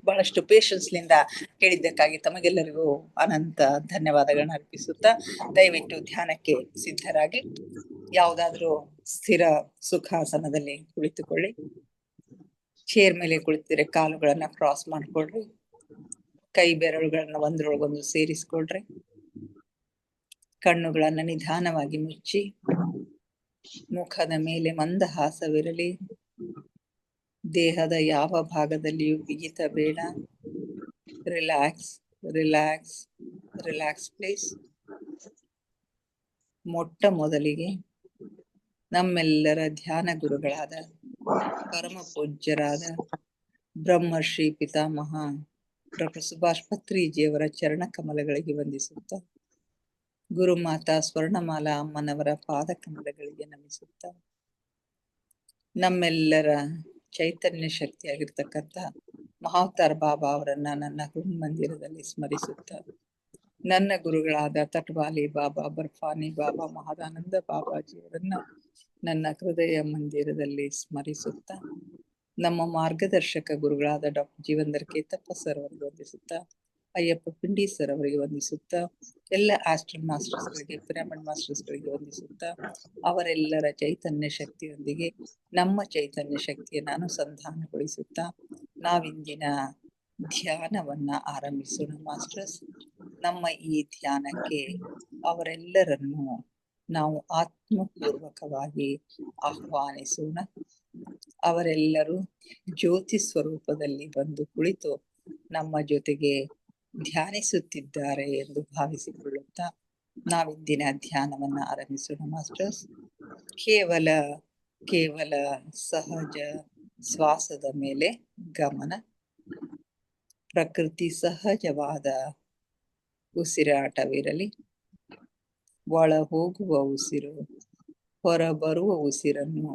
ಬಹಳಷ್ಟು ಪೇಷನ್ಸ್ಲಿಂದ ಕೇಳಿದ್ದಕ್ಕಾಗಿ ತಮಗೆಲ್ಲರಿಗೂ ಅನಂತ ಧನ್ಯವಾದಗಳನ್ನ ಅರ್ಪಿಸುತ್ತಾ ದಯವಿಟ್ಟು ಧ್ಯಾನಕ್ಕೆ ಸಿದ್ಧರಾಗಿ ಯಾವುದಾದ್ರೂ ಸ್ಥಿರ ಸುಖಾಸನದಲ್ಲಿ ಕುಳಿತುಕೊಳ್ಳಿ. ಚೇರ್ ಮೇಲೆ ಕುಳಿತಿದ್ರೆ ಕಾಲುಗಳನ್ನ ಕ್ರಾಸ್ ಮಾಡ್ಕೊಳ್ರಿ. ಕೈ ಬೆರಳುಗಳನ್ನ ಒಂದ್ರೊಳಗೊಂದು ಸೇರಿಸ್ಕೊಳ್ರಿ. ಕಣ್ಣುಗಳನ್ನ ನಿಧಾನವಾಗಿ ಮುಚ್ಚಿ ಮುಖದ ಮೇಲೆ ಮಂದಹಾಸವಿರಲಿ. ದೇಹದ ಯಾವ ಭಾಗದಲ್ಲಿಯೂ ಬಿಗಿತ ಬೇಡ. Relax relax relax please. ಮೊಟ್ಟ ಮೊದಲಿಗೆ ನಮ್ಮೆಲ್ಲರ ಧ್ಯಾನ ಗುರುಗಳಾದ ಪರಮ ಪೂಜ್ಯರಾದ ಬ್ರಹ್ಮರ್ಷಿ ಪಿತಾಮಹ ಡಾಕ್ಟರ್ ಸುಭಾಷ್ ಪತ್ರಿಜಿಯವರ ಚರಣ ಕಮಲಗಳಿಗೆ ವಂದಿಸುತ್ತ, ಗುರುಮಾತಾ ಸ್ವರ್ಣಮಾಲಾ ಅಮ್ಮನವರ ಪಾದ ಕಮಲಗಳಿಗೆ ನಮಿಸುತ್ತ, ನಮ್ಮೆಲ್ಲರ ಚೈತನ್ಯ ಶಕ್ತಿಯಾಗಿರ್ತಕ್ಕಂಥ ಮಹಾವತಾರ್ ಬಾಬಾ ಅವರನ್ನ ನನ್ನ ಮಂದಿರದಲ್ಲಿ ಸ್ಮರಿಸುತ್ತ, ನನ್ನ ಗುರುಗಳಾದ ತಟ್ವಾಲಿ ಬಾಬಾ, ಬರ್ಫಾನಿ ಬಾಬಾ, ಮಹಾದಾನಂದ ಬಾಬಾಜಿಯವರನ್ನ ನನ್ನ ಹೃದಯ ಮಂದಿರದಲ್ಲಿ ಸ್ಮರಿಸುತ್ತ, ನಮ್ಮ ಮಾರ್ಗದರ್ಶಕ ಗುರುಗಳಾದ ಡಾಕ್ಟರ್ ಜೀವಂದರ್ ಕೇತಪ್ಪ ಸರ್ ಅವರಿಗೆ ವಂದಿಸುತ್ತ, ಅಯ್ಯಪ್ಪ ಪಿಂಡಿ ಸರ್ ಅವರಿಗೆ ವಂದಿಸುತ್ತಾ, ಎಲ್ಲ ಆಸ್ಟ್ರಲ್ ಮಾಸ್ಟರ್ಸ್ಗಳಿಗೆ, ಪಿರಮಿಡ್ ಮಾಸ್ಟರ್ಸ್ಗಳಿಗೆ ವಂದಿಸುತ್ತಾ, ಅವರೆಲ್ಲರ ಚೈತನ್ಯ ಶಕ್ತಿಯೊಂದಿಗೆ ನಮ್ಮ ಚೈತನ್ಯ ಶಕ್ತಿಯನ್ನು ಅನುಸಂಧಾನಗೊಳಿಸುತ್ತಾ ನಾವಿಂದಿನ ಧ್ಯಾನವನ್ನ ಆರಂಭಿಸೋಣ ಮಾಸ್ಟರ್ಸ್. ನಮ್ಮ ಈ ಧ್ಯಾನಕ್ಕೆ ಅವರೆಲ್ಲರನ್ನು ನಾವು ಆತ್ಮಪೂರ್ವಕವಾಗಿ ಆಹ್ವಾನಿಸೋಣ. ಅವರೆಲ್ಲರೂ ಜ್ಯೋತಿ ಸ್ವರೂಪದಲ್ಲಿ ಬಂದು ಕುಳಿತು ನಮ್ಮ ಜೊತೆಗೆ ಧ್ಯಾನಿಸುತ್ತಿದ್ದಾರೆ ಎಂದು ಭಾವಿಸಿಕೊಳ್ಳುತ್ತಾ ನಾವಿಂದಿನ ಧ್ಯಾನವನ್ನ ಆರಂಭಿಸೋಣ ಮಾಸ್ಟರ್ಸ್. ಕೇವಲ ಸಹಜ ಶ್ವಾಸದ ಮೇಲೆ ಗಮನ, ಪ್ರಕೃತಿ ಸಹಜವಾದ ಉಸಿರಾಟವಿರಲಿ. ಒಳ ಹೋಗುವ ಉಸಿರು, ಹೊರಬರುವ ಉಸಿರನ್ನು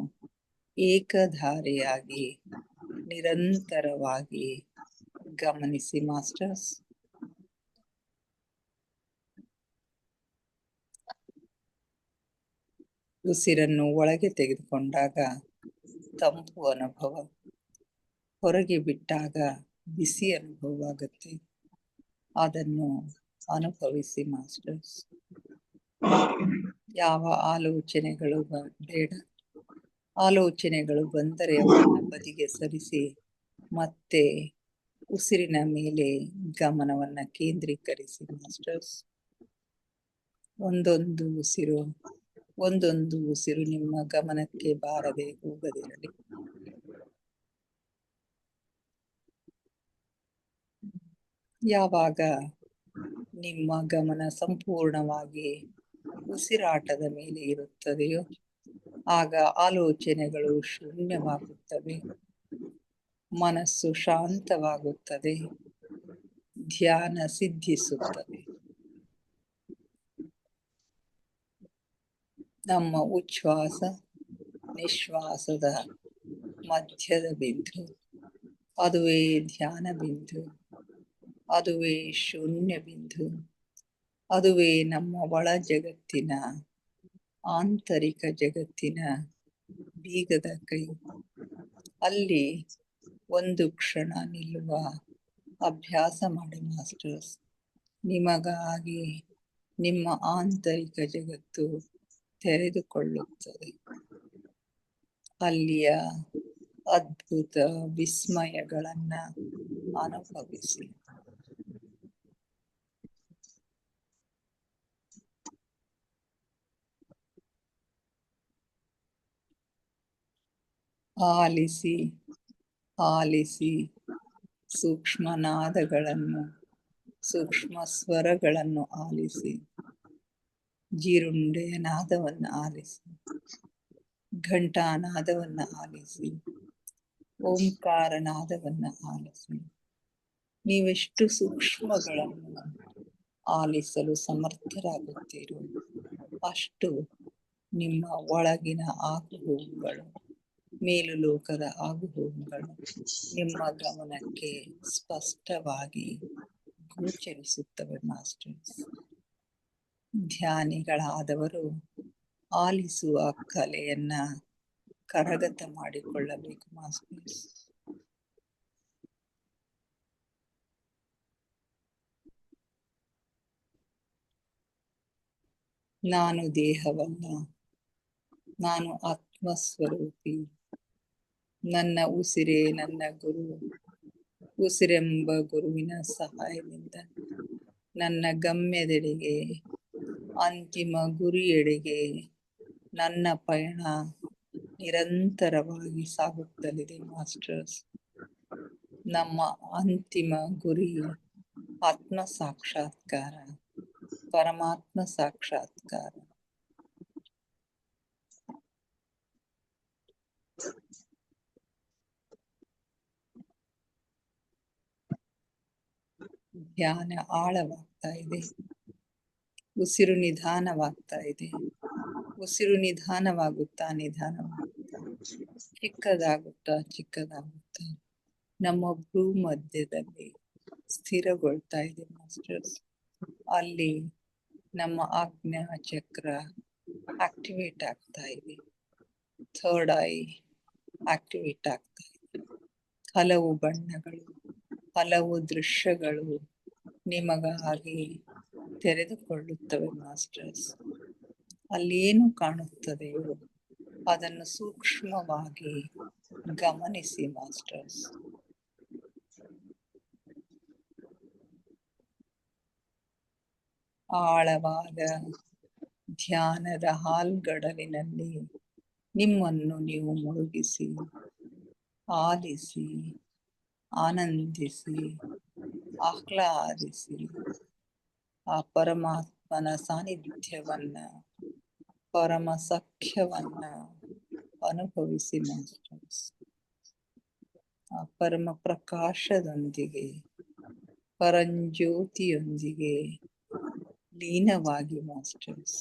ಏಕಧಾರೆಯಾಗಿ ನಿರಂತರವಾಗಿ ಗಮನಿಸಿ ಮಾಸ್ಟರ್ಸ್. ಉಸಿರನ್ನು ಒಳಗೆ ತೆಗೆದುಕೊಂಡಾಗ ತಂಪು ಅನುಭವ, ಹೊರಗೆ ಬಿಟ್ಟಾಗ ಬಿಸಿ ಅನುಭವವಾಗುತ್ತೆ. ಅದನ್ನು ಅನುಭವಿಸಿ ಮಾಸ್ಟರ್ಸ್. ಯಾವ ಆಲೋಚನೆಗಳು ಬೇಡ. ಆಲೋಚನೆಗಳು ಬಂದರೆ ಅವನ್ನು ಬದಿಗೆ ಸರಿಸಿ ಮತ್ತೆ ಉಸಿರಿನ ಮೇಲೆ ಗಮನವನ್ನ ಕೇಂದ್ರೀಕರಿಸಿ ಮಾಸ್ಟರ್ಸ್. ಒಂದೊಂದು ಉಸಿರು ನಿಮ್ಮ ಗಮನಕ್ಕೆ ಬಾರದೆ ಹೋಗದಿರಲಿ. ಯಾವಾಗ ನಿಮ್ಮ ಗಮನ ಸಂಪೂರ್ಣವಾಗಿ ಉಸಿರಾಟದ ಮೇಲೆ ಇರುತ್ತದೆಯೋ ಆಗ ಆಲೋಚನೆಗಳು ಶೂನ್ಯವಾಗುತ್ತವೆ, ಮನಸ್ಸು ಶಾಂತವಾಗುತ್ತದೆ, ಧ್ಯಾನ ಸಿದ್ಧಿಸುತ್ತದೆ. ನಮ್ಮ ಉಚ್ಛ್ವಾಸ ನಿಶ್ವಾಸದ ಮಧ್ಯದ ಬಿಂದು, ಅದುವೇ ಧ್ಯಾನ ಬಿಂದು, ಅದುವೇ ಶೂನ್ಯ ಬಿಂದು, ಅದುವೇ ನಮ್ಮ ಒಳ ಜಗತ್ತಿನ, ಆಂತರಿಕ ಜಗತ್ತಿನ ಬೀಗದ ಕೈ. ಅಲ್ಲಿ ಒಂದು ಕ್ಷಣ ನಿಲ್ಲುವ ಅಭ್ಯಾಸ ಮಾಡಿ ಮಾಸ್ಟರ್ಸ್. ನಿಮಗಾಗಿ ನಿಮ್ಮ ಆಂತರಿಕ ಜಗತ್ತು ತೆರೆದುಕೊಳ್ಳುತ್ತದೆ. ಅಲ್ಲಿಯ ಅದ್ಭುತ ವಿಸ್ಮಯಗಳನ್ನ ಅನುಭವಿಸಿ. ಆಲಿಸಿ ಆಲಿಸಿ ಸೂಕ್ಷ್ಮ ನಾದಗಳನ್ನು, ಸೂಕ್ಷ್ಮ ಸ್ವರಗಳನ್ನು ಆಲಿಸಿ. ಜೀರುಂಡೆಯ ನಾದವನ್ನು ಆಲಿಸಿ, ಘಂಟಾನಾದವನ್ನು ಆಲಿಸಿ, ಓಂಕಾರ ನಾದವನ್ನು ಆಲಿಸಿ. ನೀವೆಷ್ಟು ಸೂಕ್ಷ್ಮಗಳನ್ನು ಆಲಿಸಲು ಸಮರ್ಥರಾಗುತ್ತೀರೋ ಅಷ್ಟು ನಿಮ್ಮ ಒಳಗಿನ ಆಗುಹೋಗುಗಳು, ಮೇಲು ಲೋಕದ ಆಗುಹೋಗುಗಳು ನಿಮ್ಮ ಗಮನಕ್ಕೆ ಸ್ಪಷ್ಟವಾಗಿ ಗೋಚರಿಸುತ್ತವೆ ಮಾಸ್ಟರ್ಸ್. ಧ್ಯಾನಿಗಳಾದವರು ಆಲಿಸುವ ಕಲೆಯನ್ನ ಕರಗತ ಮಾಡಿಕೊಳ್ಳಬೇಕು ಮಾಸ್ಟರ್ಸ್. ನಾನು ದೇಹವಲ್ಲ, ನಾನು ಆತ್ಮಸ್ವರೂಪಿ. ನನ್ನ ಉಸಿರೇ ನನ್ನ ಗುರು. ಉಸಿರೆಂಬ ಗುರುವಿನ ಸಹಾಯದಿಂದ ನನ್ನ ಗಮ್ಯದೆಡೆಗೆ, ಅಂತಿಮ ಗುರಿಯೆಡೆಗೆ ನನ್ನ ಪಯಣ ನಿರಂತರವಾಗಿ ಸಾಗುತ್ತಲಿದೆ ಮಾಸ್ಟರ್ಸ್. ನಮ್ಮ ಅಂತಿಮ ಗುರಿ ಆತ್ಮ ಸಾಕ್ಷಾತ್ಕಾರ, ಪರಮಾತ್ಮ ಸಾಕ್ಷಾತ್ಕಾರ. ಧ್ಯಾನ ಆಳವಾಗ್ತಾ ಇದೆ, ಉಸಿರು ನಿಧಾನವಾಗ್ತಾ ಇದೆ. ಉಸಿರು ನಿಧಾನವಾಗುತ್ತಾ ಚಿಕ್ಕದಾಗುತ್ತಾ ನಮ್ಮ ಭ್ರೂ ಮಧ್ಯದಲ್ಲಿ ಸ್ಥಿರಗೊಳ್ತಾ ಇದೆ ಮಾಸ್ಟರ್ಸ್. ಅಲ್ಲಿ ನಮ್ಮ ಆಜ್ಞಾ ಚಕ್ರ ಆಕ್ಟಿವೇಟ್ ಆಗ್ತಾ ಇದೆ, ಥರ್ಡ್ ಐ ಆಕ್ಟಿವೇಟ್ ಆಗ್ತಾ ಇದೆ. ಹಲವು ಬಣ್ಣಗಳು, ಹಲವು ದೃಶ್ಯಗಳು ನಿಮಗಾಗಿ ತೆರೆದುಕೊಳ್ಳುತ್ತವೆ ಮಾಸ್ಟರ್ಸ್. ಅಲ್ಲಿ ಏನು ಕಾಣುತ್ತದೆಯೋ ಅದನ್ನು ಸೂಕ್ಷ್ಮವಾಗಿ ಗಮನಿಸಿ ಮಾಸ್ಟರ್ಸ್. ಆಳವಾದ ಧ್ಯಾನದ ಹಾಲ್ಗಡಲಿನಲ್ಲಿ ನಿಮ್ಮನ್ನು ನೀವು ಮುಳುಗಿಸಿ, ಆಲಿಸಿ, ಆನಂದಿಸಿ, ಆಹ್ಲಾದಿಸಿ ಆ ಪರಮಾತ್ಮನ ಸಾನ್ನಿಧ್ಯವನ್ನ, ಪರಮ ಸಖ್ಯವನ್ನ ಅನುಭವಿಸಿ ಮಾಸ್ಟರ್ಸ್. ಆ ಪರಮ ಪ್ರಕಾಶದೊಂದಿಗೆ, ಪರಂಜ್ಯೋತಿಯೊಂದಿಗೆ ಲೀನವಾಗಿ ಮಾಸ್ಟರ್ಸ್.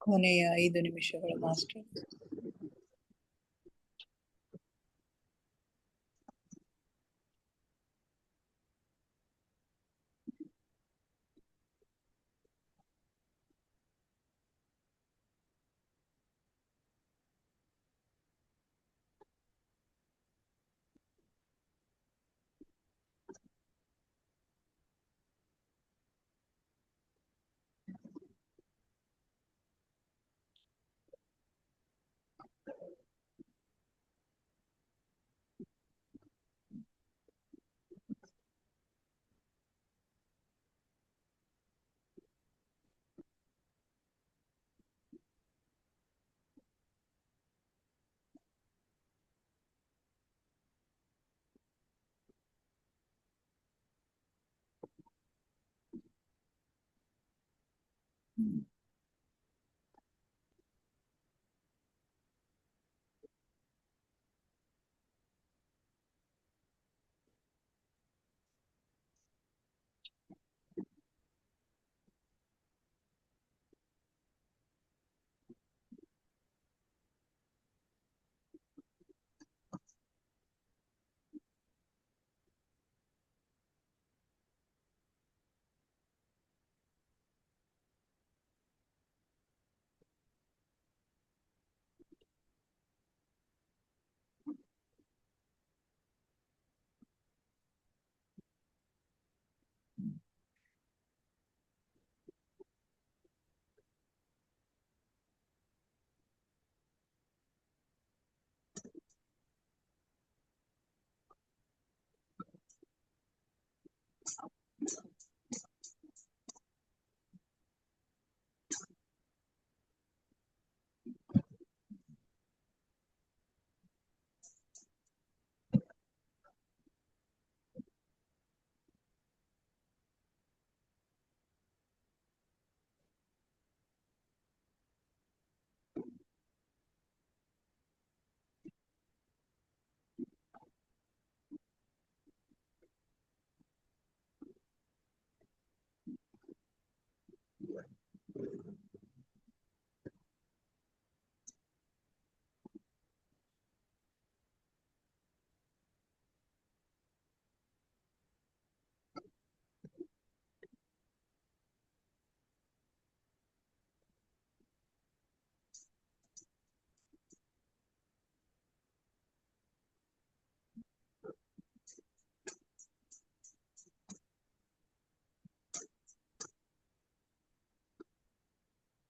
ಕೊನೆಯ 5 ನಿಮಿಷಗಳು ಮಾಸ್ಟರ್.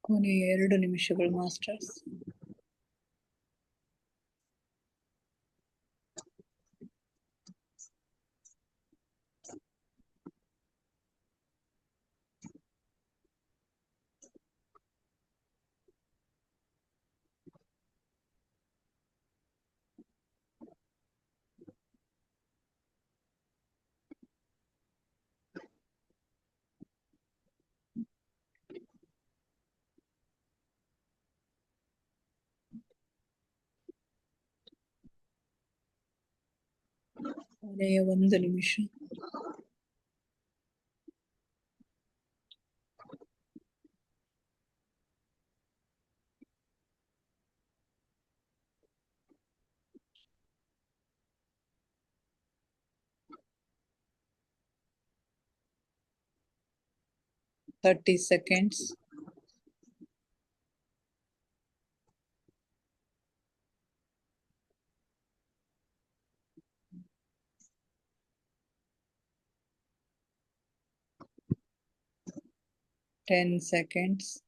ಕೊನೆಯ 2 ನಿಮಿಷಗಳು ಮಾಸ್ಟರ್ಸ್. ಕೊನೆಯ 1 ನಿಮಿಷ. Thirty seconds. Ten seconds.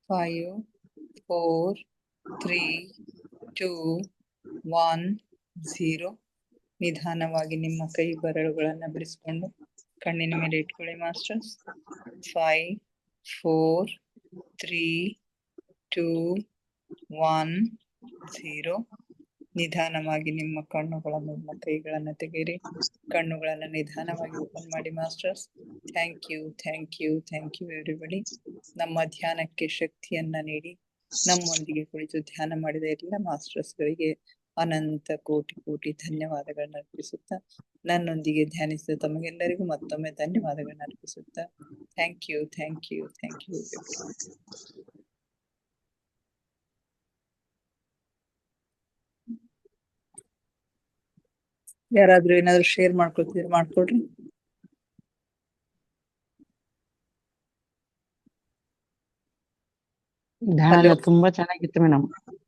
5, 4, 3, 2, 1, 0. ನಿಧಾನವಾಗಿ ನಿಮ್ಮ ಕೈ ಬೆರಳುಗಳನ್ನು ಬಿಡಿಸಿಕೊಂಡು ಕಣ್ಣಿನ ಮೇಲೆ ಇಟ್ಕೊಳ್ಳಿ ಮಾಸ್ಟರ್ಸ್. 5, 4, 3, 2, 1, 0. ನಿಧಾನವಾಗಿ ನಿಮ್ಮ ಕಣ್ಣುಗಳನ್ನು ನಿಮ್ಮ ಕೈಗಳನ್ನು ತೆಗೆಯಿರಿ. ಕಣ್ಣುಗಳನ್ನು ನಿಧಾನವಾಗಿ ಓಪನ್ ಮಾಡಿ masters. Thank you, thank you, thank you everybody. ನಮ್ಮ ಧ್ಯಾನಕ್ಕೆ ಶಕ್ತಿಯನ್ನ ನೀಡಿ ನಮ್ಮೊಂದಿಗೆ ಕುಳಿತು ಧ್ಯಾನ ಮಾಡಿದ ಎಲ್ಲ ಮಾಸ್ಟರ್ಸ್ಗಳಿಗೆ ಅನಂತ ಕೋಟಿ ಕೋಟಿ ಧನ್ಯವಾದಗಳನ್ನ ಅರ್ಪಿಸುತ್ತಾ ನನ್ನೊಂದಿಗೆ ಧ್ಯಾನಿಸಿದ ತಮಗೆಲ್ಲರಿಗೂ ಮತ್ತೊಮ್ಮೆ ಧನ್ಯವಾದಗಳನ್ನ ಅರ್ಪಿಸುತ್ತಾ thank you thank you thank you. ಯಾರಾದ್ರೂ ಏನಾದ್ರು ಶೇರ್ ಮಾಡ್ಕೊಡ್ರಿ. ಧ್ಯಾನ ತುಂಬಾ ಚೆನ್ನಾಗಿತ್ತು ಮೇಡಮ್.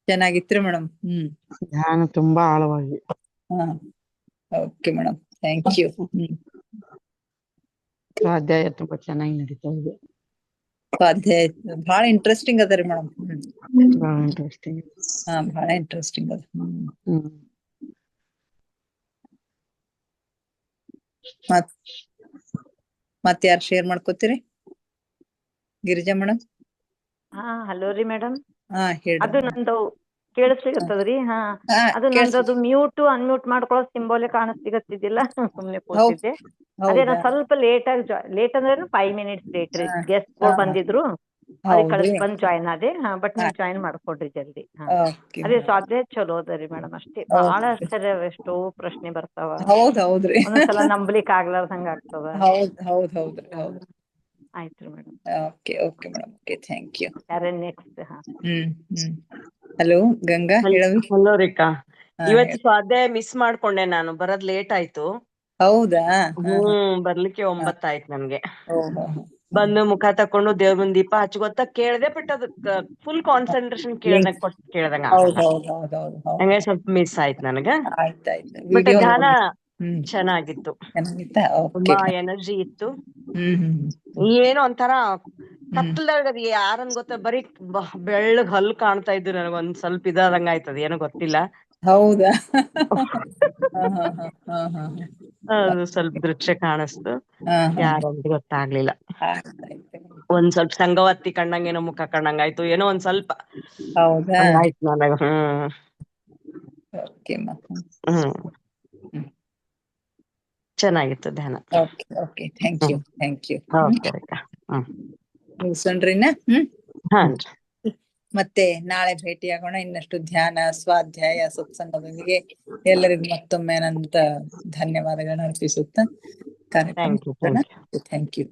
ಚೆನ್ನಾಗಿತ್ರಿ ಮೇಡಮ್? ಧ್ಯಾನ ತುಂಬಾ ಆಳವಾಗಿ. Okay madam, thank you. ಸ್ವಾಧ್ಯಾಯ ತುಂಬಾ ಚೆನ್ನಾಗಿ ನಡೀತಾ ಇದೆ. ಸ್ವಾಧ್ಯಾಯ ಬಹಳ ಇಂಟ್ರೆಸ್ಟಿಂಗ್ ಅದ ರೀ ಮೇಡಮ್. ಬಹಳ ಇಂಟ್ರೆಸ್ಟಿಂಗ್. ಬಹಳ ಇಂಟ್ರೆಸ್ಟಿಂಗ್ ಅದ. ಮತ್ ಯಾರು ಶೇರ್ ಮಾಡ್ಕೋತೀರಿ? ಗಿರಿಜಾ ಮೇಡಮ್. ಹಲೋ ರೀ ಮೇಡಮ್. ಹೇಳಿ. ಅದು ನಂದು ಕೇಳಿಸ್ಲಿಕತ್ತದ್ರಿ. ಅದು ನಂದದು ಮ್ಯೂಟ್ ಅನ್ಮ್ಯೂಟ್ ಮಾಡ್ಕೊಳ್ಳೋ ಸಿಂಬೋಲೆ ಕಾಣಿಸ್ಲಿಕತ್ತಿದ್ದಿಲ್ಲ, ಸುಮ್ನೆ ಕೂತಿದ್ದೆ. ಅದೇ ನಾ ಸ್ವಲ್ಪ ಲೇಟ್ ಅಂದ್ರೆ 5 minutes ಲೇಟ್ ರೀ. ಗೆಸ್ಟ್ ಗಳು ಬಂದಿದ್ರು, ಅದಕ್ಕೆ ಕಳಿಸಿ ಬಂದ್ ಜಾಯ್ನ್ ಆದೆ. ಬಟ್ ನೀವ್ ಜಾಯ್ನ್ ಮಾಡ್ಕೊಡ್ರಿ ಜಲ್ದಿ. ಅದೇ ಸ್ವಾಧ್ಯಾಯ ಚಲೋ ಅದರಿ ಮೇಡಮ್. ಅಷ್ಟೇ ಬಹಳ ಆಶ್ಚರ್ಯ, ಎಷ್ಟೋ ಪ್ರಶ್ನೆ ಬರ್ತಾವ. ಹೌದ್ರಿ, ಒಂದೊಂದ್ಸಲ ನಂಬ್ಲಿಕ್ ಆಗ್ಲಾರ್ದಂಗ ಆಗ್ತದ. ಹೌದ್ರಿ. ಆಯ್ತ್ರಿ madam. Okay madam. Okay, thank you. ಯಾರೇ ನೆಕ್ಸ್ಟ್? ಹಲೋ ಗಂಗಾ, ಹೇಳವಿ. ಹಲೋ ರೇಖಾ, ಇವತ್ತು ಸ್ವಾಧ್ಯಾಯ ಮಿಸ್ ಮಾಡ್ಕೊಂಡೆ ನಾನು, ಬರೋದ್ ಲೇಟ್ ಆಯ್ತು. ಹೌದಾ? ಬರ್ಲಿಕ್ಕೆ 9 ಆಯ್ತು ನನ್ಗೆ. ಬಂದು ಮುಖ ತಕೊಂಡು ದೇವ್ರ ಮುಂದ್ ದೀಪ ಹಚ್ಕೊತ ಕೇಳ್ದೆ, ಬಟ್ ಅದಕ್ ಫುಲ್ ಕಾನ್ಸಂಟ್ರೇಷನ್ ಕೇಳ್ದಂಗ ಹಂಗೆ ಸ್ವಲ್ಪ ಮಿಸ್ ಆಯ್ತು ನನಗ. ಬಟ್ ಧ್ಯಾನ ಚೆನ್ನಾಗಿತ್ತು, ತುಂಬಾ ಎನರ್ಜಿ ಇತ್ತು. ಏನೋ ಒಂಥರ ಕತ್ಲದಾಗ ಯಾರನ್ ಗೊತ್ತ, ಬರೀ ಬೆಳ್ಳಗ್ ಹಲ್ ಕಾಣ್ತಾ ಇದ್ದು ನನಗ. ಒಂದ್ ಸ್ವಲ್ಪ ಇದಾದಂಗ ಆಯ್ತದ, ಏನೋ ಗೊತ್ತಿಲ್ಲ. ಹೌದಾ? ಅದು ಸ್ವಲ್ಪ ದೃಶ್ಯ ಕಾಣಿಸ್ತು, ಯಾರಂತ ಗೊತ್ತಾಗ್ಲಿಲ್ಲ. ಒಂದ್ ಸ್ವಲ್ಪ ಸಂಗವತ್ತಿ ಕಂಡಂಗೇನೋ ಮುಖ ಕಂಡಂಗಾಯ್ತು, ಏನೋ ಒಂದ್ ಸ್ವಲ್ಪ ಹಂಗಾಯ್ತು ನನಗ. ಚೆನ್ನಾಗಿತ್ತು ಧ್ಯಾನ. Okay, thank you. Okay Rekha. ಮುಗಿಸೋಣ್ರಿನ? ಮತ್ತೆ ನಾಳೆ ಭೇಟಿಯಾಗೋಣ ಇನ್ನಷ್ಟು ಧ್ಯಾನ, ಸ್ವಾಧ್ಯಾಯ, ಸತ್ಸಂಗದೊಂದಿಗೆ. ಎಲ್ಲರಿಗೂ ಮತ್ತೊಮ್ಮೆ ಅನಂತ ಧನ್ಯವಾದಗಳನ್ನ ಅರ್ಪಿಸುತ್ತಾ ಕಾರ್ಯಕ್ರಮ. Thank you.